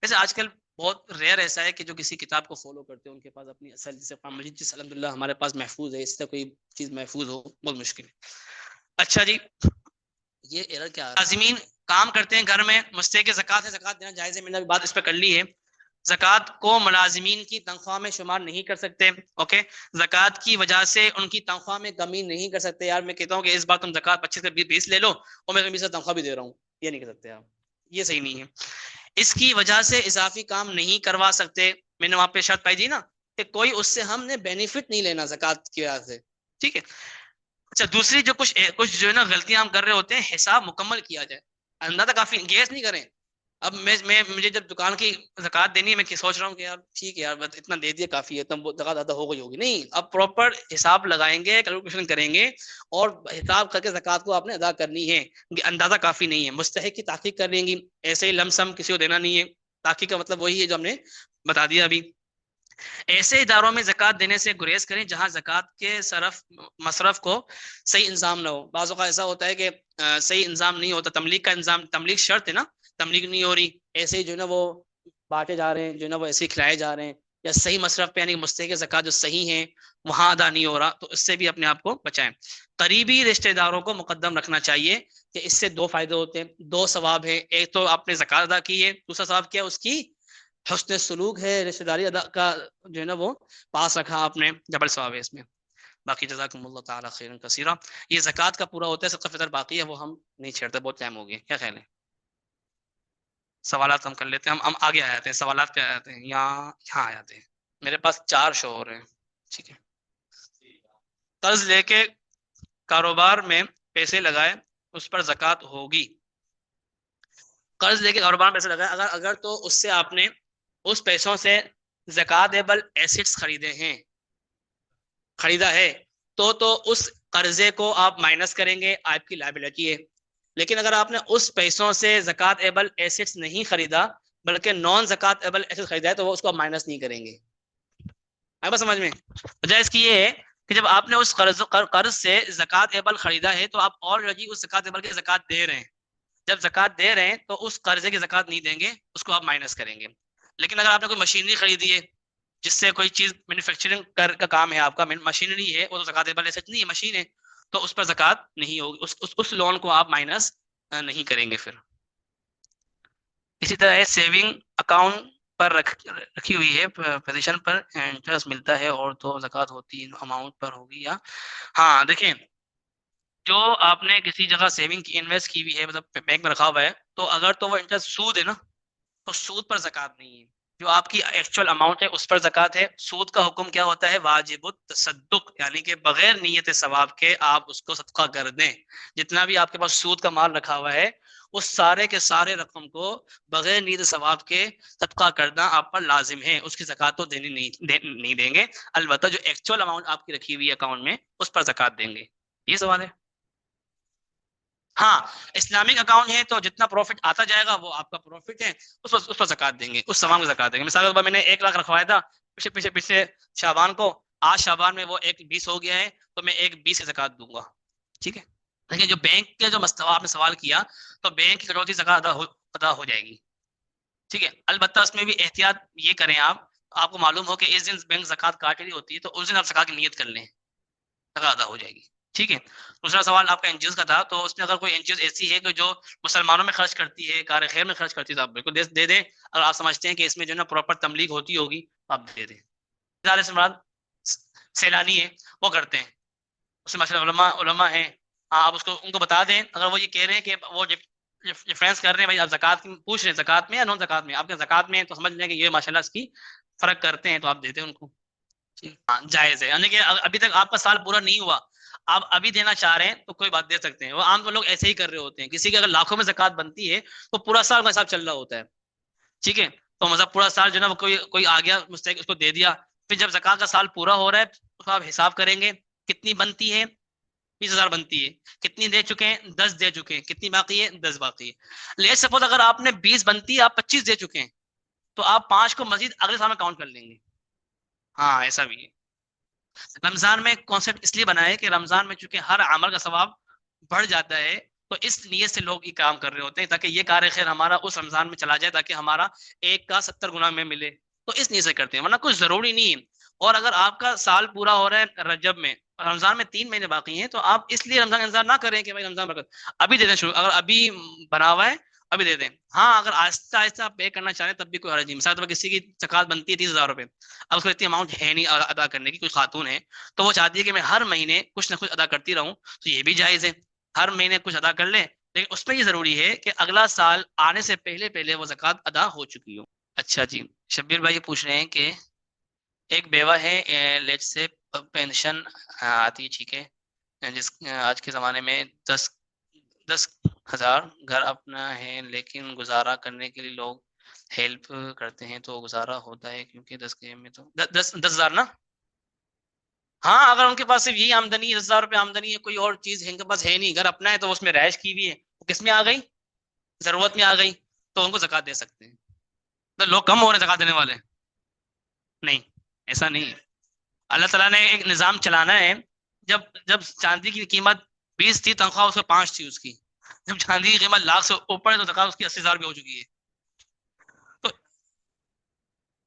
ویسے آج کل بہت ریئر ایسا ہے کہ جو کسی کتاب کو فالو کرتے ہیں ان کے پاس اپنی اصل, جیسے قرآن مجید جس الحمد للہ ہمارے پاس محفوظ ہے, اس طرح کوئی چیز محفوظ ہو بہت مشکل ہے. اچھا جی, یہ ایرر کیا ہے, عازمین کام کرتے ہیں گھر میں, مستحق زکوٰۃ ہے, زکوٰۃ دینا جائز ہے, میں نے بات اس پہ کر لی ہے. زکوٰۃ کو ملازمین کی تنخواہ میں شمار نہیں کر سکتے, اوکے, زکوٰۃ کی وجہ سے ان کی تنخواہ میں کمی نہیں کر سکتے. یار میں کہتا ہوں کہ اس بار تم زکوٰۃ 25 سے 20 لے لو اور میں تمہیں 20 تنخواہ بھی دے رہا ہوں, یہ نہیں کر سکتے آپ, یہ صحیح نہیں ہے. اس کی وجہ سے اضافی کام نہیں کروا سکتے, میں نے وہاں پہ شرط پائی دی نا کہ کوئی اس سے ہم نے بینیفٹ نہیں لینا زکوٰۃ کی وجہ سے, ٹھیک ہے. اچھا, دوسری جو کچھ جو ہے نا غلطیاں ہم کر رہے ہوتے ہیں, حساب مکمل کیا جائے, اندازہ کافی گیس نہیں کریں. اب مجھے جب دکان کی زکوٰۃ دینی ہے, میں سوچ رہا ہوں کہ یار ٹھیک ہے یار اتنا دے دیا کافی ہے, تب وہ زکوٰۃ ادا ہو گئی ہوگی, نہیں, اب پراپر حساب لگائیں گے, کیلکولیشن کریں گے, اور حساب کر کے زکوٰۃ کو آپ نے ادا کرنی ہے. اندازہ کافی نہیں ہے, مستحق کی تحقیق کر لیں گی, ایسے ہی لم سم کسی کو دینا نہیں ہے. تحقیق کا مطلب وہی ہے جو ہم نے بتا دیا ابھی. ایسے اداروں میں زکوٰۃ دینے سے گریز کریں جہاں زکوٰۃ کے مصرف کو صحیح انضام نہ ہو. بعض اوقات ایسا ہوتا ہے کہ صحیح انضام نہیں ہوتا, تملیغ کا انضام, تملیغ شرط ہے نا, تملیغ نہیں ہو رہی, ایسے ہی جو ہے نا وہ بانٹے جا رہے ہیں, جو ہے نا وہ ایسے ہی کھلائے جا رہے ہیں, یا صحیح مصرف پہ یعنی مستحق زکوٰۃ جو صحیح ہیں وہاں ادا نہیں ہو رہا, تو اس سے بھی اپنے آپ کو بچائیں. قریبی رشتہ داروں کو مقدم رکھنا چاہیے, کہ اس سے 2 فائدے ہوتے ہیں, 2 ثواب ہیں. ایک تو آپ نے زکوٰۃ ادا کی ہے, دوسرا ثواب کیا, اس کی حسن سلوک ہے, رشتہ داری ادا کا جو ہے نا وہ پاس رکھا آپ نے, ڈبل ثواب ہے اس میں. باقی جزاکم اللہ تعالی خیرا کثیرا. یہ زکوٰۃ کا پورا ہوتا ہے, صدقہ فطر باقی ہے, وہ ہم نہیں چھیڑتے, بہت ٹائم ہو گیا, کیا خیال ہے؟ سوالات ہم کر لیتے ہیں. ہم آگے آ جاتے ہیں, سوالات پہ آ جاتے ہیں. یہاں آ جاتے ہیں. میرے پاس 4 شو ہو رہے ہیں. ٹھیک ہے. قرض لے کے کاروبار میں پیسے لگائے, اس پر زکوٰۃ ہوگی. قرض لے کے کاروبار میں پیسے لگائے, اگر تو اس سے آپ نے اس پیسوں سے زکوٰۃیبل ایسٹس خریدے ہیں, خریدا ہے, تو اس قرضے کو آپ مائنس کریں گے, آپ کی لائبلٹی ہے. لیکن اگر آپ نے اس پیسوں سے زکوٰۃ ایبل ایسٹس نہیں خریدا بلکہ نان زکوٰۃ ایبل ایسٹس خریدا ہے, تو وہ اس کو آپ مائنس نہیں کریں گے. آئے بات سمجھ میں؟ وجہ اس کی یہ ہے کہ جب آپ نے اس قرض سے زکوٰۃ ایبل خریدا ہے تو آپ آلریڈی اس زکوٰۃ ایبل کی زکوٰۃ دے رہے ہیں. جب زکوٰۃ دے رہے ہیں تو اس قرضے کی زکوٰۃ نہیں دیں گے, اس کو آپ مائنس کریں گے. لیکن اگر آپ نے کوئی مشینری خریدی ہے جس سے کوئی چیز مینوفیکچرنگ کا کام ہے, آپ کا مشینری ہے, وہ تو زکوٰۃ ایبل ایسٹ نہیں ہے, مشین ہے, تو اس پر زکوٰۃ نہیں ہوگی, اس لون کو آپ مائنس نہیں کریں گے. پھر اسی طرح سیونگ اکاؤنٹ پر رکھی ہوئی ہے پوزیشن پر انٹرسٹ ملتا ہے, اور تو زکوٰۃ ہوتی ہے اماؤنٹ پر ہوگی یا. ہاں دیکھیں, جو آپ نے کسی جگہ سیونگ کی انویسٹ کی ہوئی ہے, مطلب بینک میں رکھا ہوا ہے, تو اگر تو وہ انٹرسٹ سود ہے نا, تو سود پر زکوٰۃ نہیں ہے. جو آپ کی ایکچوئل اماؤنٹ ہے اس پر زکوٰۃ ہے. سود کا حکم کیا ہوتا ہے؟ واجب التصدق, یعنی کہ بغیر نیت ثواب کے آپ اس کو صدقہ کر دیں. جتنا بھی آپ کے پاس سود کا مال رکھا ہوا ہے, اس سارے کے سارے رقم کو بغیر نیت ثواب کے صدقہ کرنا آپ پر لازم ہے. اس کی زکوٰۃ تو دینی نہیں دیں گے, البتہ جو ایکچوئل اماؤنٹ آپ کی رکھی ہوئی ہے اکاؤنٹ میں, اس پر زکوٰۃ دیں گے. یہ سوال ہے. ہاں, اسلامک اکاؤنٹ ہے تو جتنا پروفٹ آتا جائے گا وہ آپ کا پروفٹ ہے, اس پر زکوٰۃ دیں گے, اس سامان کو زکوٰۃ دیں گے. مثال کے طور پر میں نے 1 لاکھ رکھوایا تھا پچھلے شعبان کو, آج شعبان میں وہ 1.20 ہو گیا ہے, تو میں 1.20 کی زکوٰۃ دوں گا. ٹھیک ہے. لیکن جو بینک کے جو آپ نے سوال کیا, تو بینک کی کٹوتی زکوٰۃ ادا ہو جائے گی. ٹھیک ہے. البتہ اس میں بھی احتیاط یہ کریں, آپ کو معلوم ہو کہ اس دن بینک زکوٰۃ کاٹ رہی ہوتی ہے, تو اس دن آپ زکوٰۃ کی نیت کر لیں, زکوٰۃ ادا ہو جائے گی. ٹھیک ہے. دوسرا سوال آپ کا این جی اوز کا تھا, تو اس میں اگر کوئی این جی اوز ایسی ہے کہ جو مسلمانوں میں خرچ کرتی ہے, کار خیر میں خرچ کرتی ہے, تو آپ بالکل دے دیں. اگر آپ سمجھتے ہیں کہ اس میں جو ہے نا پراپر تبلیغ ہوتی ہوگی, تو آپ دے دیں. سیلانی ہے, وہ کرتے ہیں, اس میں علماء ہیں, آپ ان کو بتا دیں. اگر وہ یہ کہہ رہے ہیں کہ وہ ریفرنس کر رہے ہیں, بھائی آپ زکوٰۃ پوچھ رہے ہیں زکوٰۃ میں یا نان زکوٰۃ میں, آپ کے زکوٰۃ میں تو سمجھ لیں کہ یہ ماشاءاللہ اس کی فرق کرتے ہیں, تو آپ دیتے ہیں ان کو. ہاں جائز ہے, یعنی کہ ابھی تک آپ کا سال پورا نہیں ہوا, آپ ابھی دینا چاہ رہے ہیں تو کوئی بات دے سکتے ہیں. وہ عام طور لوگ ایسے ہی کر رہے ہوتے ہیں, کسی کے اگر لاکھوں میں زکوٰۃ بنتی ہے تو پورا سال کا حساب چل رہا ہوتا ہے. ٹھیک ہے. تو مطلب پورا سال جو ہے نا وہ کوئی آ گیا مستحق, اس کو دے دیا. پھر جب زکوٰۃ کا سال پورا ہو رہا ہے تو آپ حساب کریں گے کتنی بنتی ہے, 20,000 بنتی ہے, کتنی دے چکے ہیں, 10 دے چکے ہیں, کتنی باقی ہے, 10 باقی ہے. لیٹ سپوز اگر آپ نے 20 بنتی ہے, آپ 25 دے چکے ہیں, تو آپ 5 کو مزید اگلے سال میں کاؤنٹ کر لیں گے. ہاں ایسا بھی ہے. رمضان میں کانسیپٹ اس لیے بنا ہے کہ رمضان میں چونکہ ہر عمل کا ثواب بڑھ جاتا ہے, تو اس نیت سے لوگ یہ کام کر رہے ہوتے ہیں تاکہ یہ کار خیر ہمارا اس رمضان میں چلا جائے, تاکہ ہمارا 1 کا 70 گنا میں ملے. تو اس نیت سے کرتے ہیں, ورنہ کچھ ضروری نہیں ہے. اور اگر آپ کا سال پورا ہو رہا ہے رجب میں, رمضان میں 3 مہینے باقی ہیں, تو آپ اس لیے رمضان کا انتظار نہ کریں کہ بھائی رمضان برکت, ابھی دے دیں شروع, اگر ابھی بنا ہوا ہے ابھی دے دیں. ہاں اگر آہستہ آہستہ پے کرنا چاہیں تب بھی کوئی حرج نہیں. مثال طور پر کسی کی زکوٰۃ بنتی ہے 30,000 روپے, اب اس کو اتنی اماؤنٹ ہے نہیں ادا کرنے کی, کوئی خاتون ہے تو وہ چاہتی ہے کہ میں ہر مہینے کچھ نہ کچھ ادا کرتی رہوں, تو یہ بھی جائز ہے, ہر مہینے کچھ ادا کر لیں. لیکن اس میں یہ ضروری ہے کہ اگلا سال آنے سے پہلے وہ زکوٰۃ ادا ہو چکی ہو. اچھا جی, شبیر بھائی یہ پوچھ رہے ہیں کہ ایک بیوہ ہے, لیٹ سے پینشن آتی ہے, ٹھیک ہے, جس آج کے زمانے میں 10,000 گھر اپنا ہے, لیکن گزارا کرنے کے لیے لوگ ہیلپ کرتے ہیں, تو گزارا ہوتا ہے کیونکہ 10 کے میں تو 10,000 نا. ہاں اگر ان کے پاس صرف یہی آمدنی ہے, 10,000 روپے آمدنی ہے, کوئی اور چیز ان کے پاس ہے نہیں, گھر اپنا ہے, تو اس میں رہائش کی بھی ہے, وہ کس میں آ گئی, ضرورت میں آ گئی, تو ان کو زکوٰۃ دے سکتے ہیں. تو لوگ کم ہو رہے ہیں زکوٰۃ دینے والے, نہیں ایسا نہیں ہے. اللہ تعالیٰ نے ایک نظام چلانا ہے. جب چاندی کی قیمت 20 تھی, تنخواہ اس کو 5 تھی اس کی. جب چاندی کی قیمت لاکھ سے اوپر ہے تو زکوٰۃ اس کی 80,000 روپے ہو چکی ہے.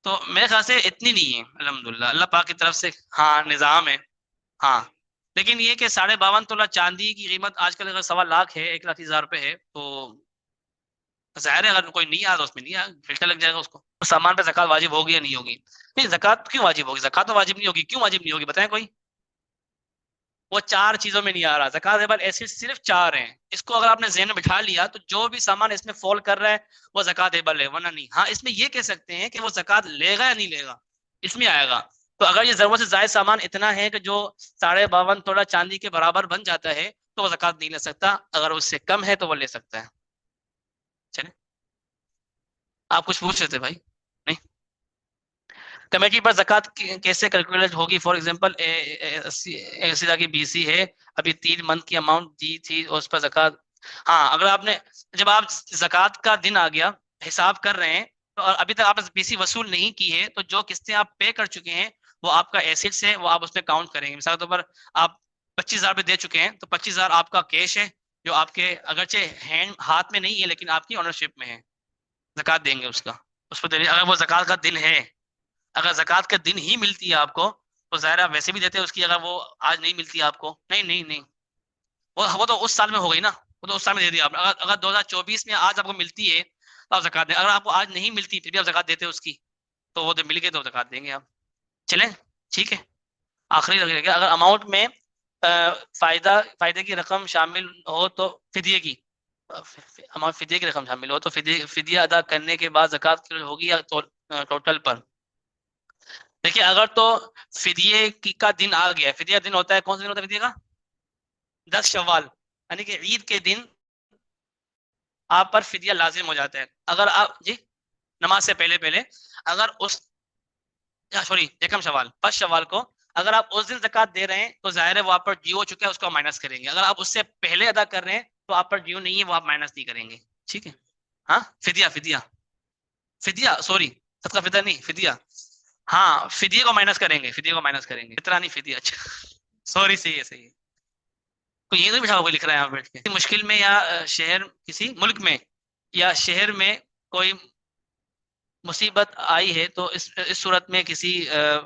تو میرے خیال سے اتنی نہیں ہے الحمدللہ, اللہ پاک کی طرف سے ہاں نظام ہے. ہاں لیکن یہ کہ 52.5 تولہ چاندی کی قیمت آج کل اگر 1.25 ہے, 1,30,000 روپے ہے, تو ظاہر ہے اگر کوئی نہیں آیا تو اس میں نہیں آیا, فلٹر لگ جائے گا اس کو. سامان پہ زکوٰۃ واجب ہوگی یا نہیں ہوگی؟ نہیں زکوٰۃ کیوں واجب ہوگی, زکوٰۃ تو واجب نہیں ہوگی. کیوں واجب نہیں ہوگی بتائیں کوئی؟ وہ 4 چیزوں میں نہیں آ رہا. زکوٰۃ ایسڈ صرف 4 ہیں. اس کو اگر آپ نے ذہن میں بٹھا لیا تو جو بھی سامان اس میں فال کر رہا ہے وہ زکوٰۃ ہے, ورنہ نہیں. ہاں اس میں یہ کہہ سکتے ہیں کہ وہ زکوٰۃ لے گا یا نہیں لے گا, اس میں آئے گا. تو اگر یہ ضرورت سے زائد سامان اتنا ہے کہ جو 52.5 تولا چاندی کے برابر بن جاتا ہے تو وہ زکوٰۃ نہیں لے سکتا. اگر اس سے کم ہے تو وہ لے سکتا ہے. چلیں, آپ کچھ پوچھ رہے تھے بھائی؟ نہیں. کمیٹی پر زکوٰۃ کیسے کیلکولیٹ ہوگی؟ فار ایگزامپل ایسا کی بی سی ہے, ابھی 3 منتھ کی اماؤنٹ دی تھی اور اس پر زکوٰۃ. ہاں اگر آپ نے, جب آپ زکوٰۃ کا دن آ گیا حساب کر رہے ہیں تو ابھی تک آپ نے بی سی وصول نہیں کی ہے, تو جو قسطیں آپ پے کر چکے ہیں وہ آپ کا ایسڈ ہے, وہ آپ اس میں کاؤنٹ کریں گے. مثال کے طور پر آپ 25,000 روپے دے چکے ہیں تو 25,000 آپ کا کیش ہے جو آپ کے اگرچہ ہاتھ میں نہیں ہے لیکن آپ کی اونرشپ میں ہے. زکوٰۃ دیں گے اس کا, اس پر اگر وہ زکوٰۃ کا دن ہے. اگر زکوٰۃ کے دن ہی ملتی ہے آپ کو تو ظاہر آپ ویسے بھی دیتے ہیں اس کی. اگر وہ آج نہیں ملتی ہے آپ کو, نہیں وہ تو اس سال میں ہو گئی نا, وہ تو اس سال میں دے دیا آپ نے. اگر 2024 میں آج آپ کو ملتی ہے تو آپ زکوٰۃ دیں. اگر آپ کو آج نہیں ملتی پھر بھی آپ زکوٰۃ دیتے اس کی تو وہ مل گئے تو زکوٰۃ دیں گے آپ. چلیں ٹھیک ہے. آخری رہ گیا, اگر اماؤنٹ میں فائدے کی رقم شامل ہو تو فدیے کی فدیے کی رقم شامل ہو تو فدیہ ادا کرنے کے بعد زکوٰۃ ہوگی یا ٹوٹل پر؟ دیکھیے اگر تو فدیے کا دن آ گیا, فدیہ دن ہوتا ہے, کون سا دن ہوتا ہے فدیے کا؟ 10 شوال, یعنی کہ عید کے دن آپ پر فدیہ لازم ہو جاتا ہے. اگر آپ جی نماز سے پہلے اگر اس سوری یکم شوال 1 شوال کو اگر آپ اس دن زکوٰۃ دے رہے ہیں تو ظاہر ہے وہ آپ پر ڈیو ہو چکا ہے, اس کو مائنس کریں گے. اگر آپ اس سے پہلے ادا کر رہے ہیں تو آپ پر ڈیو نہیں ہے, وہ آپ مائنس نہیں کریں گے. ٹھیک ہے. ہاں فدیہ سوری صدقہ فطر نہیں, فدیہ. ہاں فدیے کو مائنس کریں گے, اتنا نہیں فدیہ. اچھا سوری, صحیح ہے. تو یہ تو بٹھاؤ کوئی لکھ رہا ہے یہاں بیٹھ کے, مشکل میں یا شہر کسی ملک میں یا شہر میں کوئی مصیبت آئی ہے تو اس صورت میں کسی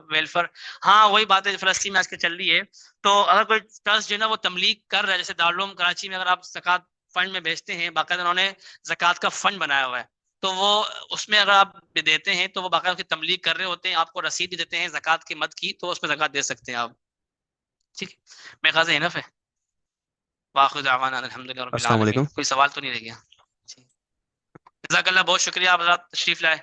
ویلفیئر. ہاں وہی بات ہے فلسطین میں آج کل چل رہی ہے. تو اگر کوئی ٹرسٹ جو ہے نا وہ تبلیغ کر رہا ہے, جیسے دارالعلوم کراچی میں اگر آپ زکوٰۃ فنڈ میں بھیجتے ہیں, باقاعدہ انہوں نے زکوٰۃ کا فنڈ بنایا ہوا ہے, تو وہ اس میں اگر آپ دیتے ہیں تو وہ باقاعدہ کی تبلیغ کر رہے ہوتے ہیں, آپ کو رسید بھی دیتے ہیں زکوٰۃ کی مد کی, تو اس میں زکوٰۃ دے سکتے ہیں آپ. ٹھیک ہے, میرے خیال سے انف ہے. واخر دعوانا الحمدللہ رب السلام العالمین. علیکم. کوئی سوال تو نہیں رہ گیا؟ جزاک اللہ, بہت شکریہ آپ حضرات تشریف لائے.